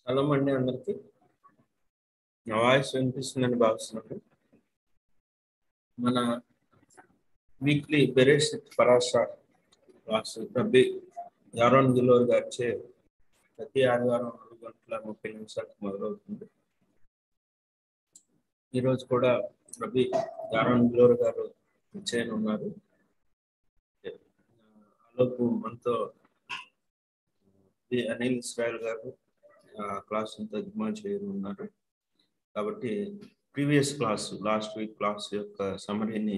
Hello అండి అందరికి. నా వాయిస్ వినిపిస్తుందని భావిస్తున్నాను. మన వీక్లీ బెరెషిత్ పరాష క్లాస్ రబ్బీ యారోన్ గిలోర్ గారిచే ప్రతి ఆదివారం 4:30 మొదలవుతుంది. ఈరోజు కూడా రబ్బీ యారోన్ గిలోర్ గారు చేయనున్నారు. ఆలోపు మనతో అనిల్ ఇస్రాయల్ గారు క్లాస్ తర్జుమా చేయనున్నారు. కాబట్టి previous class last week class యొక్క సమరీని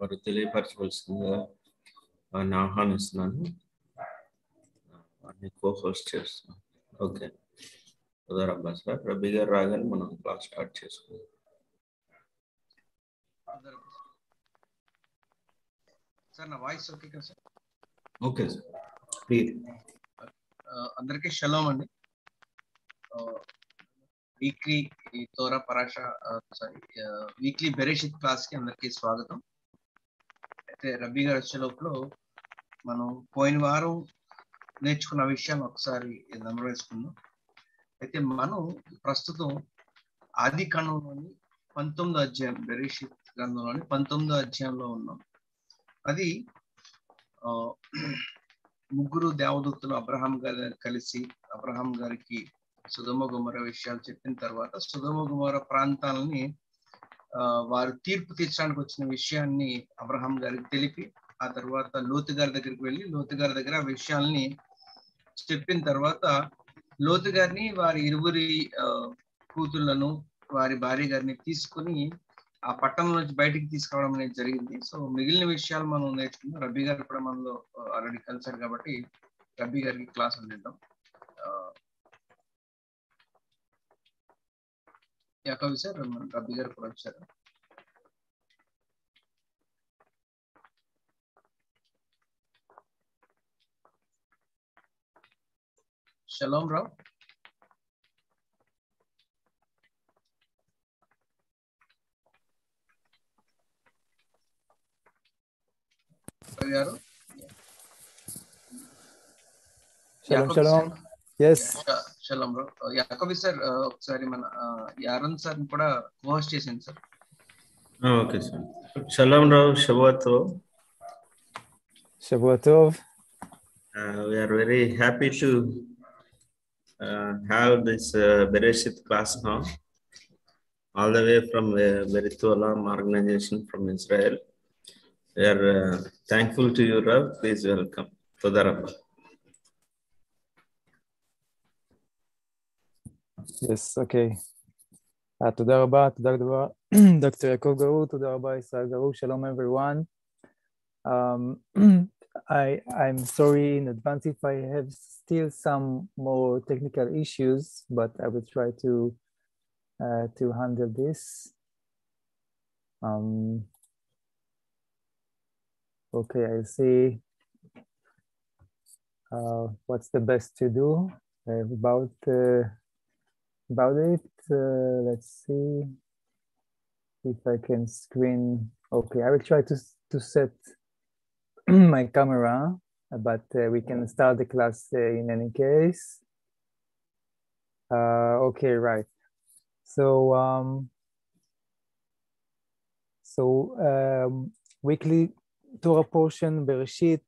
వారు తెలియపరచవలసిందిగా వారిని ఆహ్వానిస్తున్నాను. వారిని కో-హోస్ట్ చేస్తున్నాను. Okay, రబ్బా sir. రబ్బీ గారు రాగానే మనం క్లాస్ స్టార్ట్ చేసుకుందాం. సార్ నా వాయిస్ ఓకే కదా సార్? Okay sir, please. అందరికీ షలోమ్ అండి. వీక్లీ తోరా పరాష వీక్లీ బెరెషిత్ క్లాస్ కి అందరికీ స్వాగతం. అయితే రబ్బీ గారు వచ్చే లోపల మనం పోయిన వారం నేర్చుకున్న విషయాన్ని ఒకసారి నెమరు వేసుకుందాం. అయితే మనం ప్రస్తుతం ఆది కాండంలోని 19వ అధ్యాయం, బెరెషిత్ గ్రంథంలోని 19వ అధ్యాయంలో ఉన్నాం. అది ముగ్గురు దేవదూతలు అబ్రహాం గారు కలిసి అబ్రహాం గారికి సొదొమ గొమొర్రా విషయాలు చెప్పిన తర్వాత సొదొమ గొమొర్రా ప్రాంతాలని వారు తీర్పు తీర్చడానికి వచ్చిన విషయాన్ని అబ్రహాం గారికి తెలిపి ఆ తర్వాత లోతు గారి దగ్గరికి వెళ్ళి లోతు గారి దగ్గర ఆ విషయాల్ని చెప్పిన తర్వాత లోతు గారిని వారి ఇరువురి కూతుళ్లను వారి భార్య గారిని తీసుకుని ఆ పట్టణం నుంచి బయటికి తీసుకురావడం అనేది జరిగింది. సో మిగిలిన విషయాలు మనం నేర్చుకున్నాం. రబ్బీ గారు కూడా మనలో ఆల్రెడీ కలిసారు కాబట్టి రబ్బీ గారికి క్లాస్ అందిద్దాం. యాకవి సార్, రబ్బీ గారు కూడా వచ్చారు. షలోమ్ రావు. గారు Shalom. Yes. షలోమ్ రావు. యాకవి సార్ ఒకసారి మన యారన్ సార్ కూడా హోస్ట్ చేసింది sir. Okay sir. Shalom Rao. Shavua Tov. We are very happy to have this Bereshit class now, all the way from Bereshit organization from Israel. We are thankful to you, Rav. Please welcome. Toda Rabba. Yes, okay. תודה רבה, דוקטור יעקב גרו, תודה רבה ישראל גרו, shalom everyone. I'm sorry in advance if I have still some more technical issues, but I will try to handle this. Okay, I'll see what's the best to do about it. Let's see if I can screen. Okay, I will try to set my camera, but we can start the class in any case. Okay, right. So weekly Torah portion Bereshit,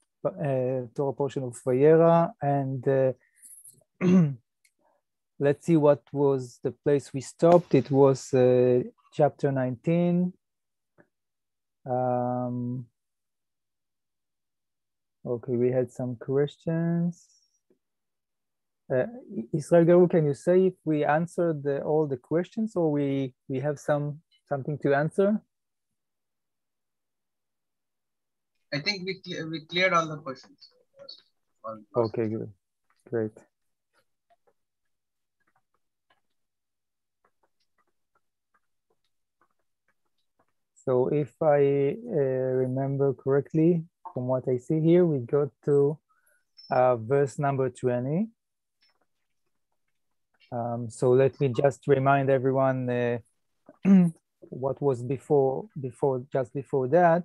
Torah portion of Vayera, and let's see what was the place we stopped. It was chapter 19. Okay, we had some questions. Israel Garu, can you say if we answered all the questions, or we have something to answer? I think we cleared all the questions. Okay, good, great. So if I remember correctly, from what I see here, we got to verse number 20. So let me just remind everyone what was just before that.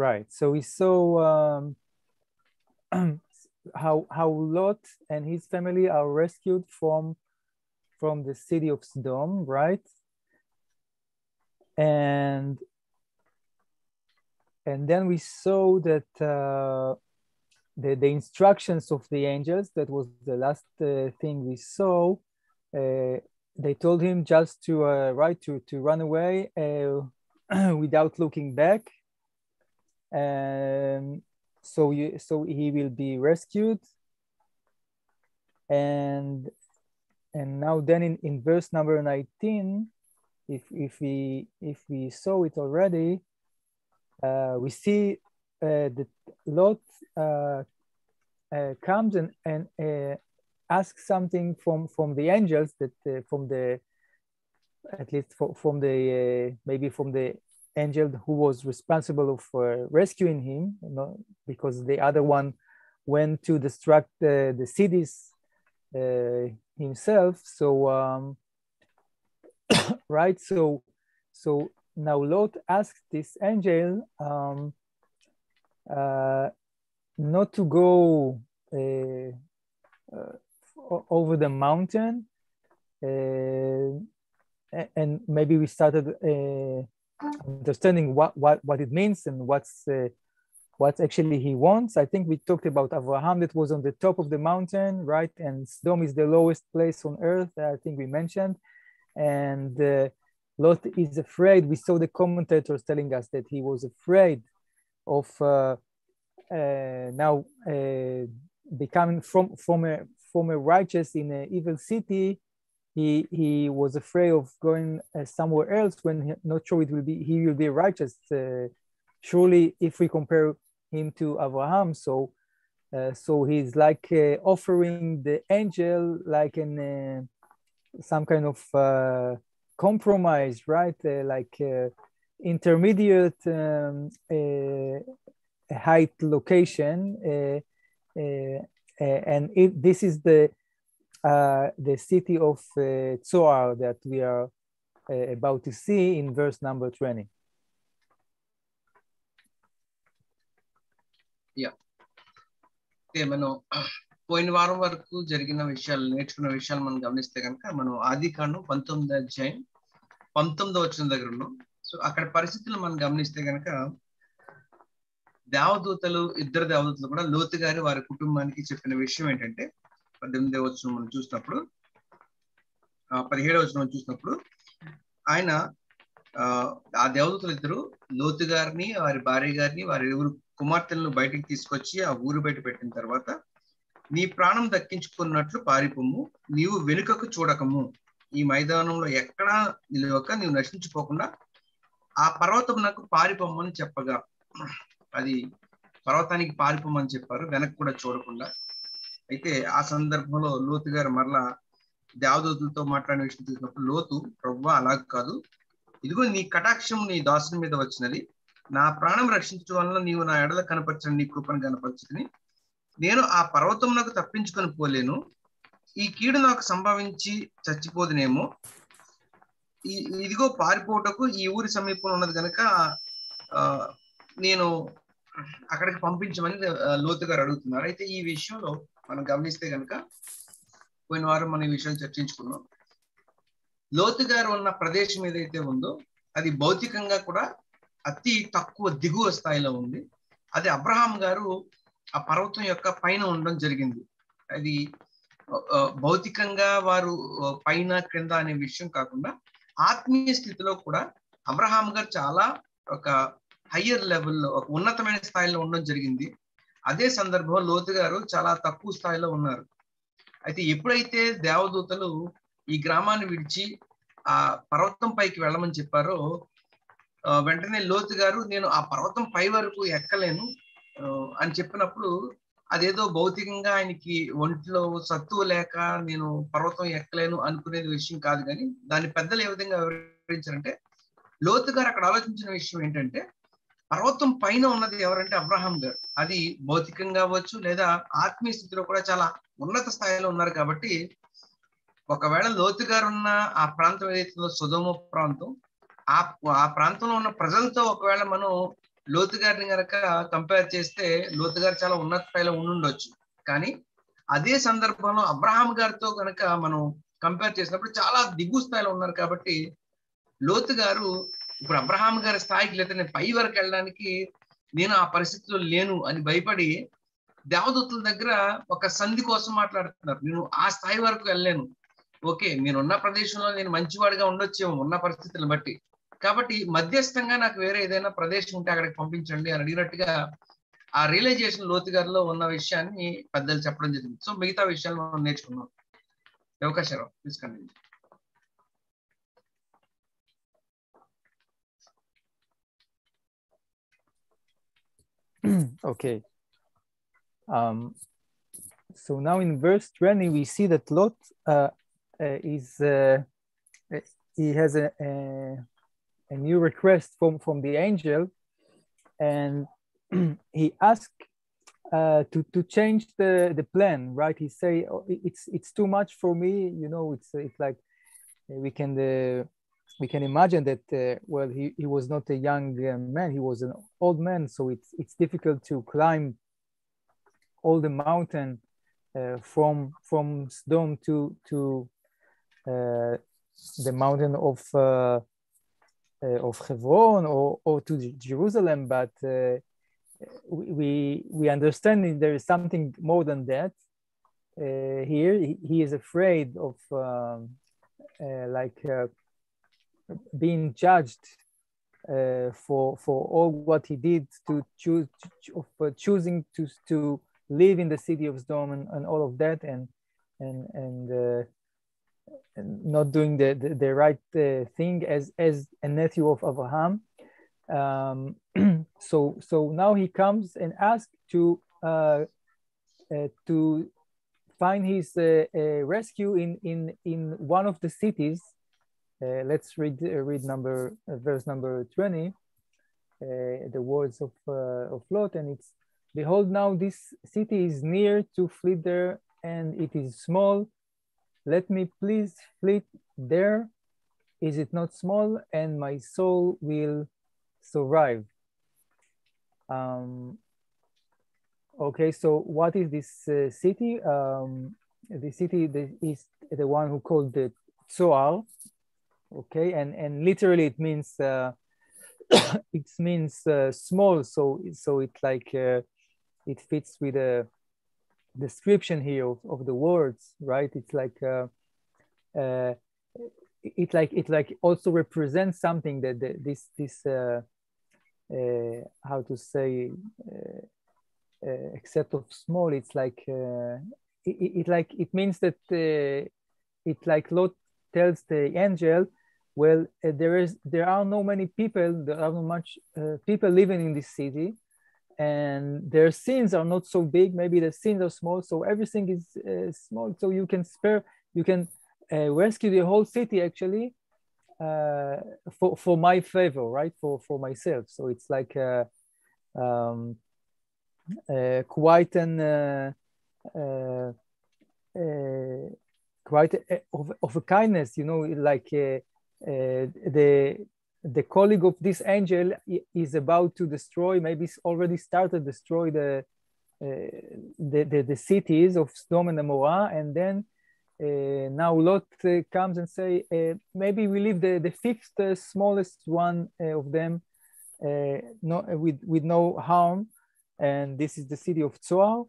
Right, so we saw how Lot and his family are rescued from the city of Sodom, right? And then we saw that the instructions of the angels, that was the last thing we saw. They told him just to run away without looking back. So he will be rescued. And now then in verse number 19, if we saw it already, we see that Lot comes and asks something from the angels, that maybe from the angel who was responsible of rescuing him, because the other one went to destruct the cities himself. So right, so now Lot asked this angel not to go over the mountain, and maybe we started understanding what it means and what actually he wants. I think we talked about Abraham that was on the top of the mountain, right? And Sodom is the lowest place on earth, I think we mentioned. And Lot is afraid. We saw the commentators telling us that he was afraid of now becoming from a righteous in an evil city. He was afraid of going somewhere else when not sure he will be righteous. Surely, if we compare him to Abraham, so he's like offering the angel like in some kind of compromise, right? Like intermediate height location, and this is the city of Zoar that we are about to see in verse number 20. Yeah. మనం పోయిన వారం వరకు జరిగిన విషయాలు, నేర్చుకున్న విషయాలు మనం గమనిస్తే కనుక మనం ఆదికాండం 19వ అధ్యాయం 19వ వచనం దగ్గర ఉన్నాం. సో అక్కడ పరిస్థితులు మనం గమనిస్తే కనుక ఇద్దరు దేవదూతలు కూడా లోతు గారి వారి కుటుంబానికి చెప్పిన విషయం ఏంటంటే 18వ వచనం మనం చూసినప్పుడు 17వ వచనం చూసినప్పుడు ఆయన ఆ దేవదూతలు ఇద్దరు లోతు గారిని, వారి భార్య గారిని, వారి ఇరువురు కుమార్తెలను బయటికి తీసుకొచ్చి ఆ ఊరు బయట పెట్టిన తర్వాత, నీ ప్రాణం దక్కించుకున్నట్లు పారిపోము, నీవు వెనుకకు చూడకము, ఈ మైదానంలో ఎక్కడా నిలవక నీవు నశించిపోకుండా ఆ పర్వతం నాకు పారిపోమని చెప్పగా, అది పర్వతానికి పారిపోమని చెప్పారు, వెనక్కి కూడా చూడకుండా. అయితే ఆ సందర్భంలో లోతు గారు మరలా దేవదూతలతో మాట్లాడిన విషయం చూసినప్పుడు, లోతు ప్రభువా అలా కాదు, ఇదిగో నీ కటాక్షం నీ దాసుని మీద వచ్చినది, నా ప్రాణం రక్షించడం వలన నీవు నా ఎడల కనపరచని నీ కృపను కనపరచుకుని నేను ఆ పర్వతం నాకు తప్పించుకొని పోలేను, ఈ కీడు నాకు సంభవించి చచ్చిపోదునేమో, ఇదిగో పారిపోవటకు ఈ ఊరి సమీపంలో ఉన్నది కనుక నేను అక్కడికి పంపించమని లోతు గారు అడుగుతున్నారు. అయితే ఈ విషయంలో మనం గమనిస్తే కనుక పోయిన వారం మనం ఈ విషయాలు చర్చించుకున్నాం. లోతు గారు ఉన్న ప్రదేశం ఏదైతే ఉందో అది భౌతికంగా కూడా అతి తక్కువ దిగువ స్థాయిలో ఉంది. అది అబ్రహాం గారు ఆ పర్వతం యొక్క పైన ఉండడం జరిగింది. అది భౌతికంగా వారు పైన క్రింద అనే విషయం కాకుండా ఆత్మీయ స్థితిలో కూడా అబ్రహాం గారు చాలా ఒక హయ్యర్ లెవెల్లో, ఒక ఉన్నతమైన స్థాయిలో ఉండడం జరిగింది. అదే సందర్భంలో లోతు గారు చాలా తక్కువ స్థాయిలో ఉన్నారు. అయితే ఎప్పుడైతే దేవదూతలు ఈ గ్రామాన్ని విడిచి ఆ పర్వతం పైకి వెళ్ళమని చెప్పారో, వెంటనే లోతు గారు నేను ఆ పర్వతం పై వరకు ఎక్కలేను అని చెప్పినప్పుడు, అదేదో భౌతికంగా ఆయనకి ఒంట్లో సత్తువ లేక నేను పర్వతం ఎక్కలేను అనుకునేది విషయం కాదు. కానీ దాని పెద్దలు ఏ విధంగా వివరించారంటే, లోతు గారు అక్కడ ఆలోచించిన విషయం ఏంటంటే, పర్వతం పైన ఉన్నది ఎవరంటే అబ్రహాం గారు. అది భౌతికంగా అవ్వచ్చు లేదా ఆత్మీయ స్థితిలో కూడా చాలా ఉన్నత స్థాయిలో ఉన్నారు. కాబట్టి ఒకవేళ లోతు గారు ఉన్న ఆ ప్రాంతం ఏదైతుందో సొదొమ ప్రాంతం, ఆ ప్రాంతంలో ఉన్న ప్రజలతో ఒకవేళ మనం లోతు గారిని కనుక కంపేర్ చేస్తే లోతు గారు చాలా ఉన్నత స్థాయిలో ఉండుండొచ్చు. కానీ అదే సందర్భంలో అబ్రహాం గారితో కనుక మనం కంపేర్ చేసినప్పుడు చాలా దిగు స్థాయిలో ఉన్నారు కాబట్టి లోతు గారు ఇప్పుడు అబ్రహాం గారి స్థాయికి లేదా నేను పై వరకు వెళ్ళడానికి నేను ఆ పరిస్థితిలో లేను అని భయపడి దేవదూతల దగ్గర ఒక సంధి కోసం మాట్లాడుతున్నారు. నేను ఆ స్థాయి వరకు వెళ్ళలేను, ఓకే నేనున్న ప్రదేశంలో నేను మంచివాడిగా ఉండొచ్చేమో ఉన్న పరిస్థితులను బట్టి, కాబట్టి మధ్యస్థంగా నాకు వేరే ఏదైనా ప్రదేశం ఉంటే అక్కడికి పంపించండి అని అడిగినట్టుగా ఆ రియలైజేషన్ లోతు గారిలో ఉన్న విషయాన్ని పెద్దలు చెప్పడం జరిగింది. సో మిగతా విషయాలు మనం నేర్చుకున్నాం. అవకాశాలు తీసుకండి. Okay. So now in verse 20 we see that Lot he has a new request from the angel, and he asked to change the plan, right? He say, oh, it's too much for me, you know. It's like we can imagine that well, he was not a young man, he was an old man, so it's difficult to climb all the mountain from Sodom to the mountain of Hebron or to Jerusalem, but we understand there is something more than that. Here he is afraid of being judged for all what he did to choosing to live in the city of Sodom and all of that, and not doing the right thing as a nephew of Abraham. So now he comes and asks to find his rescue in one of the cities. Let's read verse number 20, the words of Lot, and it's, behold, now this city is near to flee there, and it is small. Let me please flee there. Is it not small? And my soul will survive. Okay, so what is this city? The city is the one who called the Tzoar. Okay, and literally it means it means small. So it's like it fits with the description here of the words, right? It's like it like also represents something that this how to say except of small. It's like it means that it like Lot tells the angel, well, there are no many people, there are not much people living in this city, and their sins are not so big. Maybe the sins are small, so everything is small. So you can rescue the whole city actually for my favor, right? For myself. So it's like quite an quite of a kindness, you know, like the colleague of this angel is about to destroy, maybe already started destroy the cities of Sodom and Gomorrah, and then now Lot comes and say, maybe we leave the fifth smallest one of them with no harm, and this is the city of Tzoar.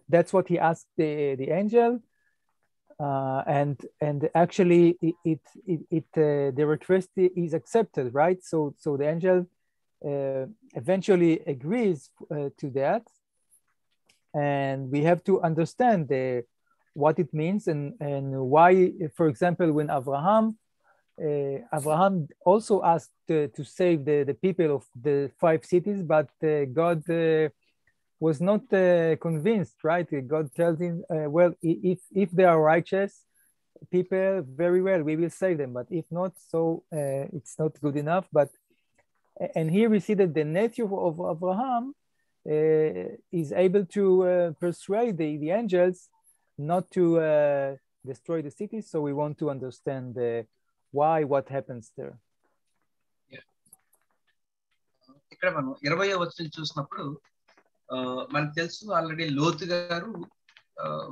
That's what he asked the angel, and actually the request is accepted, right? So the angel eventually agrees to that, and we have to understand what it means and why. For example, when Abraham also asked to save the people of the 5 cities, but God was not convinced, right? God tells him, well, if they are righteous people, very well, we will save them, but if not, so it's not good enough. And here we see that the nephew of Abraham is able to persuade the angels not to destroy the city. So we want to understand what happens there. ఇక్కడ మనం 20వ వచనం చూసినప్పుడు మనకు తెలుసు already లోతు గారు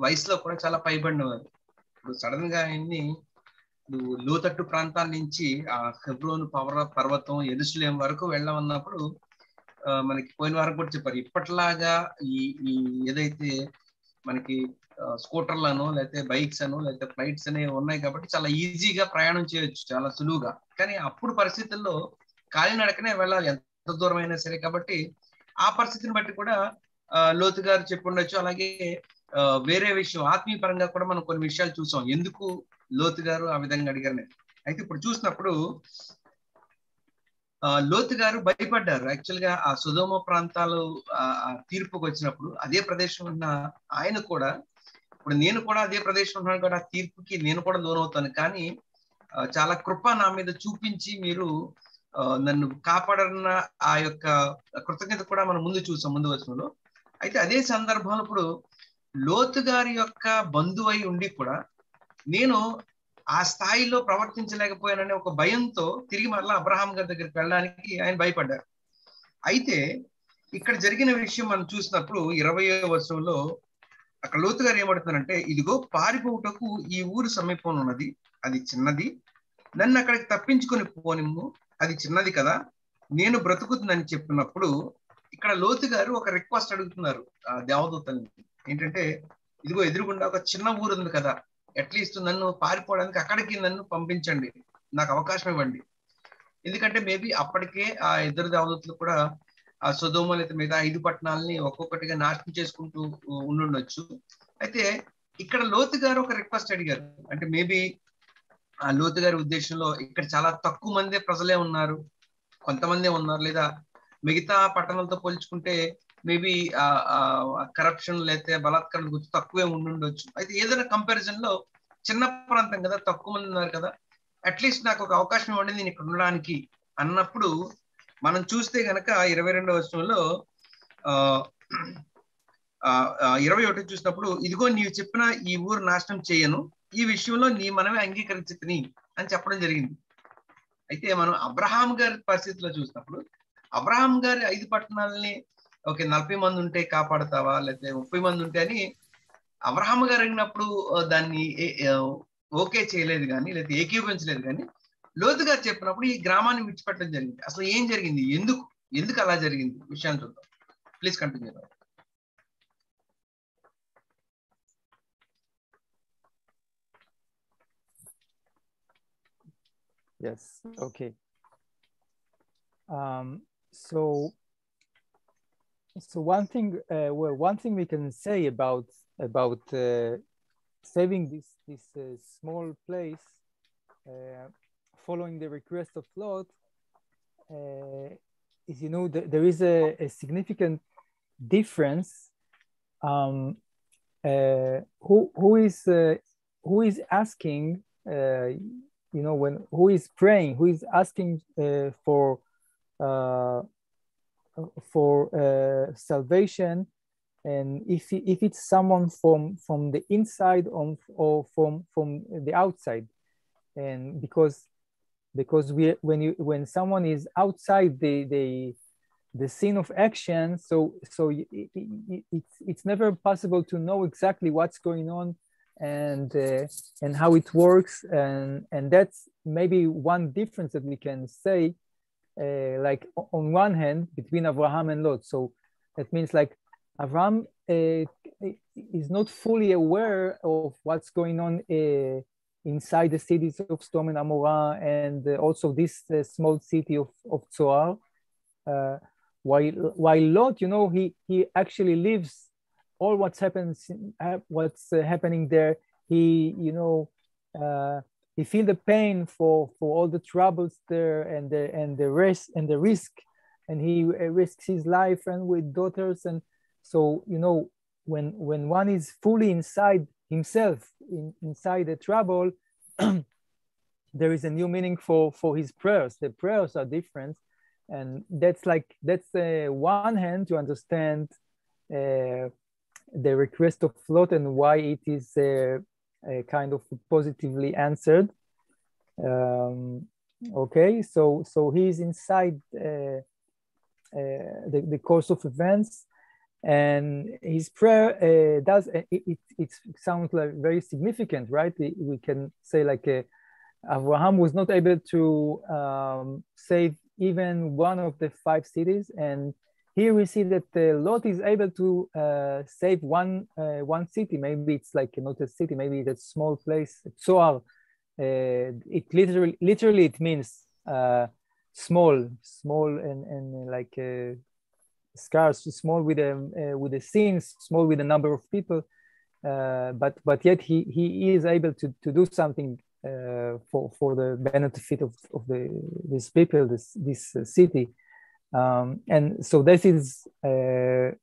వయసులో కూడా చాలా పైబడినవారు. ఇప్పుడు సడన్ గా ఆయన్ని లోతట్టు ప్రాంతాల నుంచి ఆ హెబ్రోను పర్వతం యెరూషలేం వరకు వెళ్ళమన్నప్పుడు మనకి పోయిన వారం కూడా చెప్పారు, ఇప్పట్లాగా ఈ ఈ ఏదైతే మనకి స్కూటర్లను లేకపోతే బైక్స్ అను లేకపోతే ఫ్లైట్స్ అనేవి ఉన్నాయి కాబట్టి చాలా ఈజీగా ప్రయాణం చేయొచ్చు, చాలా సులువుగా. కానీ అప్పుడు పరిస్థితుల్లో కాలినడకనే వెళ్ళాలి ఎంత దూరం అయినా సరే. కాబట్టి ఆ పరిస్థితిని బట్టి కూడా లోతు గారు చెప్పుండొచ్చు. అలాగే వేరే విషయం ఆత్మీయ పరంగా కూడా మనం కొన్ని విషయాలు చూసాం ఎందుకు లోతు గారు ఆ విధంగా అడిగారని. అయితే ఇప్పుడు చూసినప్పుడు లోతు గారు భయపడ్డారు. యాక్చువల్ గా ఆ సొదొమ ప్రాంతాలు తీర్పుకు వచ్చినప్పుడు అదే ప్రదేశం ఉన్న ఆయన కూడా, ఇప్పుడు నేను కూడా అదే ప్రదేశం ఉన్నాను కూడా, తీర్పుకి నేను కూడా లోనవుతాను, కానీ చాలా కృప నా మీద చూపించి మీరు నన్ను కాపాడన్న ఆ యొక్క కృతజ్ఞత కూడా మనం ముందు చూసాం ముందు వచనంలో. అయితే అదే సందర్భంలో ఇప్పుడు లోతు గారి యొక్క బంధువై ఉండి కూడా నేను ఆ స్థాయిలో ప్రవర్తించలేకపోయాననే ఒక భయంతో తిరిగి మరలా అబ్రహాం గారి దగ్గరికి వెళ్ళడానికి ఆయన భయపడ్డారు. అయితే ఇక్కడ జరిగిన విషయం మనం చూసినప్పుడు 20వ వచనంలో అక్కడ లోతు గారు ఏమడుతున్నారంటే, ఇదిగో పారిపోవుటకు ఈ ఊరు సమీపంలో ఉన్నది, అది చిన్నది, నన్ను అక్కడికి తప్పించుకొని పోనిమ్ము, అది చిన్నది కదా, నేను బ్రతుకుతుందని చెప్పినప్పుడు ఇక్కడ లోతు గారు ఒక రిక్వెస్ట్ అడుగుతున్నారు ఆ దేవదూతల్ని. ఏంటంటే, ఇదిగో ఎదురుగుండా ఒక చిన్న ఊరు ఉంది కదా, అట్లీస్ట్ నన్ను పారిపోవడానికి అక్కడికి నన్ను పంపించండి, నాకు అవకాశం ఇవ్వండి. ఎందుకంటే మేబీ అప్పటికే ఆ ఇద్దరు దేవదూతలు కూడా ఆ సొదొమ లేదా మిగతా 5 పట్టణాలని ఒక్కొక్కటిగా నాశనం చేసుకుంటూ ఉండుండొచ్చు. అయితే ఇక్కడ లోతు గారు ఒక రిక్వెస్ట్ అడిగారు. అంటే మేబీ ఆ లోతు గారి ఉద్దేశంలో ఇక్కడ చాలా తక్కువ మందే ప్రజలే ఉన్నారు, కొంతమందే ఉన్నారు, లేదా మిగతా పట్టణాలతో పోల్చుకుంటే మేబీ కరప్షన్ లేకపోతే బలాత్కారం గురించి తక్కువే ఉండుండొచ్చు. అయితే ఏదైనా కంపారిజన్ లో చిన్న ప్రాంతం కదా, తక్కువ మంది ఉన్నారు కదా, అట్లీస్ట్ నాకు ఒక అవకాశం ఇవ్వండి నేను ఇక్కడ ఉండడానికి అన్నప్పుడు మనం చూస్తే గనక 22వ వచనంలో 21 చూసినప్పుడు, ఇదిగో నీవు చెప్పిన ఈ ఊరు నాశనం చేయను, ఈ విషయంలో నీ మనమే అంగీకరించుకుని అని చెప్పడం జరిగింది. అయితే మనం అబ్రహాం గారి పరిస్థితిలో చూసినప్పుడు అబ్రహాం గారి 5 పట్టణాలని ఓకే 40 మంది ఉంటే కాపాడతావా లేకపోతే 30 మంది ఉంటే అని అబ్రహాం గారు అడిగినప్పుడు దాన్ని ఓకే చేయలేదు కానీ, లేకపోతే ఏకీభవించలేదు. కానీ లోతు గారు చెప్పినప్పుడు ఈ గ్రామాన్ని విడిచిపెట్టడం జరిగింది. అసలు ఏం జరిగింది, ఎందుకు అలా జరిగింది విషయాన్ని చూద్దాం. Please continue. Yes. Okay. So one thing, one thing we can say about saving this small place, following the request of Lot, is, you know, there is a significant difference. Who is asking, you know, who is praying, who is asking for salvation, and if it's someone from the inside or from the outside. And because when someone is outside the scene of action, so it's never possible to know exactly what's going on and how it works, and that's maybe one difference that we can say, like on one hand between Abraham and Lot. So that means like Abraham is not fully aware of what's going on inside the cities of Sodom and Amorah, and also this small city of Zoar. While Lot, you know, he actually lives all what's happening there. He, you know, he feel the pain for all the troubles there and the risk, and he risks his life and with daughters. And so, you know, when one is fully inside himself, inside the trouble, there is a new meaning for his prayers. The prayers are different, and that's one hand to understand the request of Lot and why it is kind of positively answered. Okay, so he is inside the course of events, And his prayer it sounds like very significant, right? We can say like Abraham was not able to save even one of the 5 cities, and here we see that Lot is able to save one city. Maybe it's like not a city, maybe it's a small place, Tzoar. It literally it means small and like scarce, small with the sins, small with the number of people, but yet he is able to do something for the benefit of these people, this city. And so this is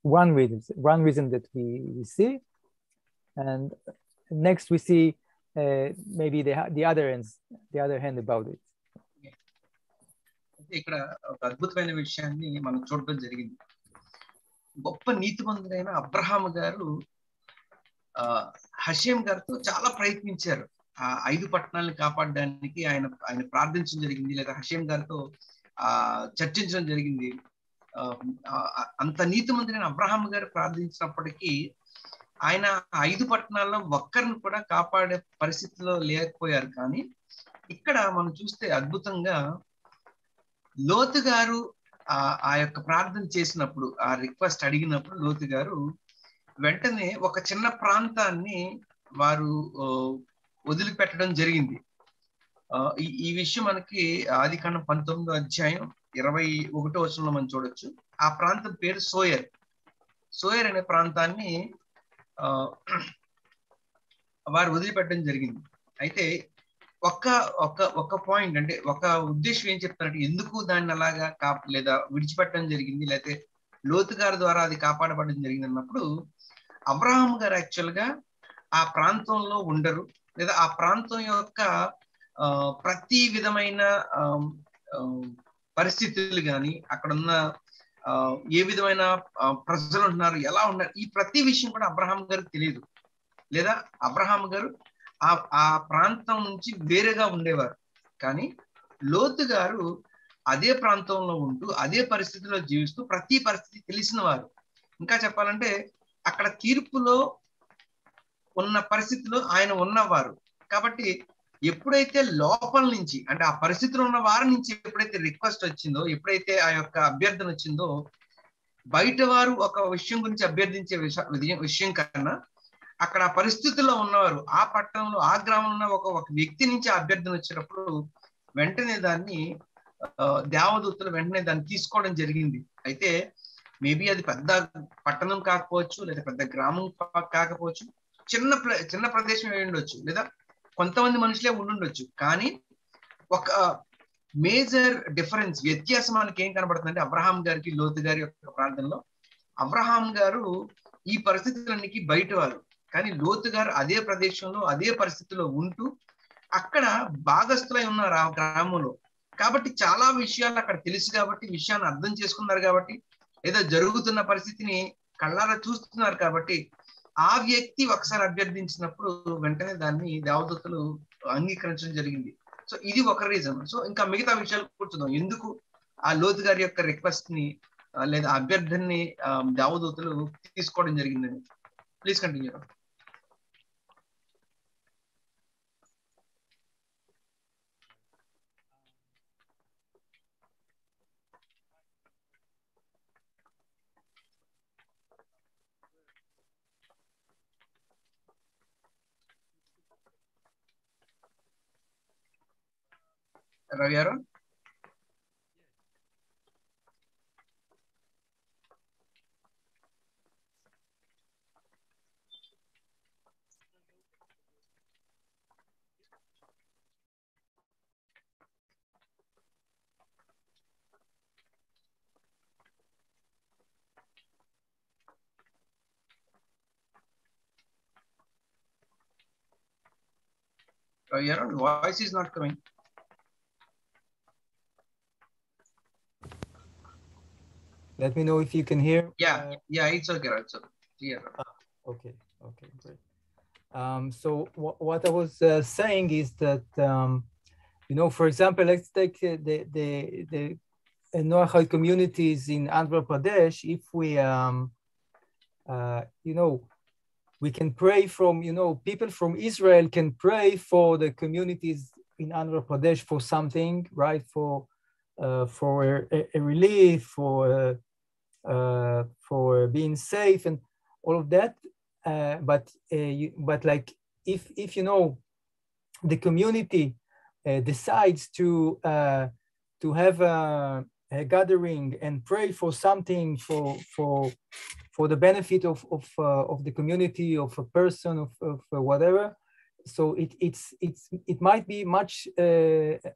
one reason that we see. And next we see maybe the other hand about it. ఇక్కడ ఒక అద్భుతమైన విషయాన్ని మనం చూడడం జరిగింది. గొప్ప నీతిమంతుడైన అబ్రహాము గారు హషేం గారితో చాలా ప్రయత్నించారు. ఆ 5 పట్టణాలను కాపాడడానికి ఆయన ప్రార్థించడం జరిగింది, లేదా హషేం గారితో చర్చించడం జరిగింది. అంత నీతిమంతుడైన అబ్రహాము గారు ప్రార్థించినప్పటికీ ఆయన 5 పట్టణాల్లో ఒక్కరిని కూడా కాపాడే పరిస్థితిలో లేకపోయారు. కానీ ఇక్కడ మనం చూస్తే అద్భుతంగా లోతు గారు ఆ యొక్క ప్రార్థన చేసినప్పుడు, ఆ రిక్వెస్ట్ అడిగినప్పుడు లోతు గారు వెంటనే ఒక చిన్న ప్రాంతాన్ని వారు వదిలిపెట్టడం జరిగింది. ఈ విషయం మనకి ఆదికాండం 19వ అధ్యాయం 21వ వచనంలో మనం చూడొచ్చు. ఆ ప్రాంతం పేరు సోయర్ అనే ప్రాంతాన్ని వారు వదిలిపెట్టడం జరిగింది. అయితే ఒక పాయింట్, అంటే ఒక ఉద్దేశం ఏం చెప్తారంటే ఎందుకు దాన్ని అలాగా లేదా విడిచిపెట్టడం జరిగింది, లేకపోతే లోతు గారి ద్వారా అది కాపాడబడడం జరిగింది అన్నప్పుడు, అబ్రహాం గారు యాక్చువల్ గా ఆ ప్రాంతంలో ఉండరు, లేదా ఆ ప్రాంతం యొక్క ప్రతి విధమైన పరిస్థితులు కానీ, అక్కడ ఉన్న ఏ విధమైన ప్రజలు ఉంటున్నారు, ఎలా ఉన్నారు, ఈ ప్రతి విషయం కూడా అబ్రహాం గారికి తెలియదు. లేదా అబ్రహాం గారు ఆ ప్రాంతం నుంచి వేరేగా ఉండేవారు. కానీ లోతు గారు అదే ప్రాంతంలో ఉంటూ అదే పరిస్థితిలో జీవిస్తూ ప్రతి పరిస్థితి తెలిసిన వారు. ఇంకా చెప్పాలంటే అక్కడ తీర్పులో ఉన్న పరిస్థితిలో ఆయన ఉన్నవారు. కాబట్టి ఎప్పుడైతే లోపల నుంచి, అంటే ఆ పరిస్థితిలో ఉన్న వారి నుంచి ఎప్పుడైతే రిక్వెస్ట్ వచ్చిందో, ఎప్పుడైతే ఆ యొక్క అభ్యర్థన వచ్చిందో, బయట వారు ఒక విషయం గురించి అభ్యర్థించే విషయం కన్నా అక్కడ ఆ పరిస్థితుల్లో ఉన్నవారు, ఆ పట్టణంలో ఆ గ్రామంలో ఉన్న ఒక వ్యక్తి నుంచి అభ్యర్థన వచ్చినప్పుడు వెంటనే దాన్ని దేవదూతలు వెంటనే దాన్ని తీసుకోవడం జరిగింది. అయితే మేబీ అది పెద్ద పట్టణం కాకపోవచ్చు, లేదా పెద్ద గ్రామం కాకపోవచ్చు, చిన్న ప్రదేశం అయి ఉండొచ్చు, లేదా కొంతమంది మనుషులే ఉండుండొచ్చు. కానీ ఒక మేజర్ డిఫరెన్స్, వ్యత్యాసం మనకి ఏం కనబడుతుందంటే అబ్రహాం గారికి లోతు గారి యొక్క ప్రార్థనలో, అబ్రహాం గారు ఈ పరిస్థితులన్నిటికీ బయట వారు, కానీ లోతు గారు అదే ప్రదేశంలో అదే పరిస్థితిలో ఉంటూ అక్కడ భాగస్థులై ఉన్నారు ఆ గ్రామంలో. కాబట్టి చాలా విషయాలు అక్కడ తెలుసు కాబట్టి, విషయాన్ని అర్థం చేసుకున్నారు కాబట్టి, ఏదో జరుగుతున్న పరిస్థితిని కళ్ళారా చూస్తున్నారు కాబట్టి, ఆ వ్యక్తి ఒకసారి అభ్యర్థించినప్పుడు వెంటనే దాన్ని దేవదూతలు అంగీకరించడం జరిగింది. సో ఇది ఒక రీజన్. సో ఇంకా మిగతా విషయాలు కూర్చుందాం. ఎందుకు ఆ లోతు గారి యొక్క రిక్వెస్ట్ ని లేదా అభ్యర్థనని దేవదూతలు తీసుకోవడం జరిగిందని. Please continue. Rabbi Yaron? Rabbi Yaron, voice is not coming. Let me know if you can hear. Yeah, it's okay. It's okay. Yeah. Okay, great. So what I was saying is that for example, let's take the Noahide communities in Andhra Pradesh. If we you know, we can pray from, you know, people from Israel can pray for the communities in Andhra Pradesh for something, right? For a relief, for being safe and all of that. But like if you know, the community decides to have a gathering and pray for something for the benefit of the community, of a person, of whatever. So it might be much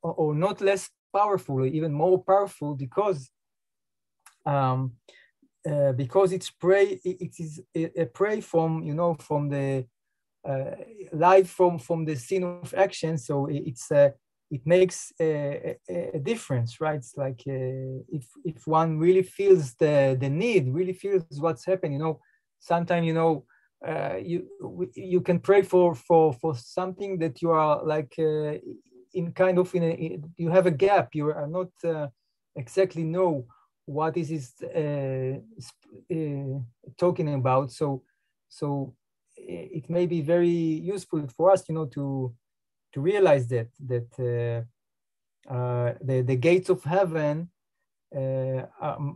or not less powerful, or even more powerful, because it's pray. It is a pray from, you know, from the life from the scene of action. So it makes a difference, right? It's like if one really feels the need, really feels what's happening, you know, sometimes, you know, you can pray for something that you are like in kind of you have a gap, you are not exactly know what is talking about. So it may be very useful for us, you know, to realize that the gates of heaven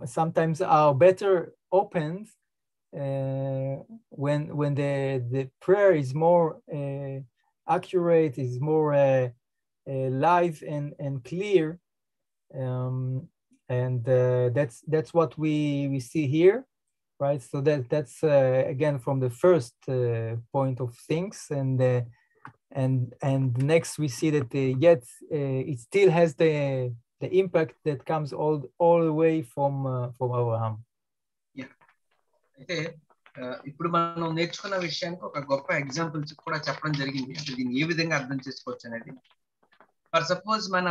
sometimes are better opened when the prayer is more accurate, is more live and clear, and that's what we see here, right? So that's again from the first point of things, and next we see that yet it still has the impact that comes all the way from Abraham. Yeah. అయితే ఇప్పుడు మనం నేర్చుకున్న విషయానికి ఒక గొప్ప examples కూడా చెప్పడం జరిగింది. అంటే దీన్ని ఏ విధంగా అర్థం చేసుకోవచ్చు అనేది. ఫర్ సపోజ్ మన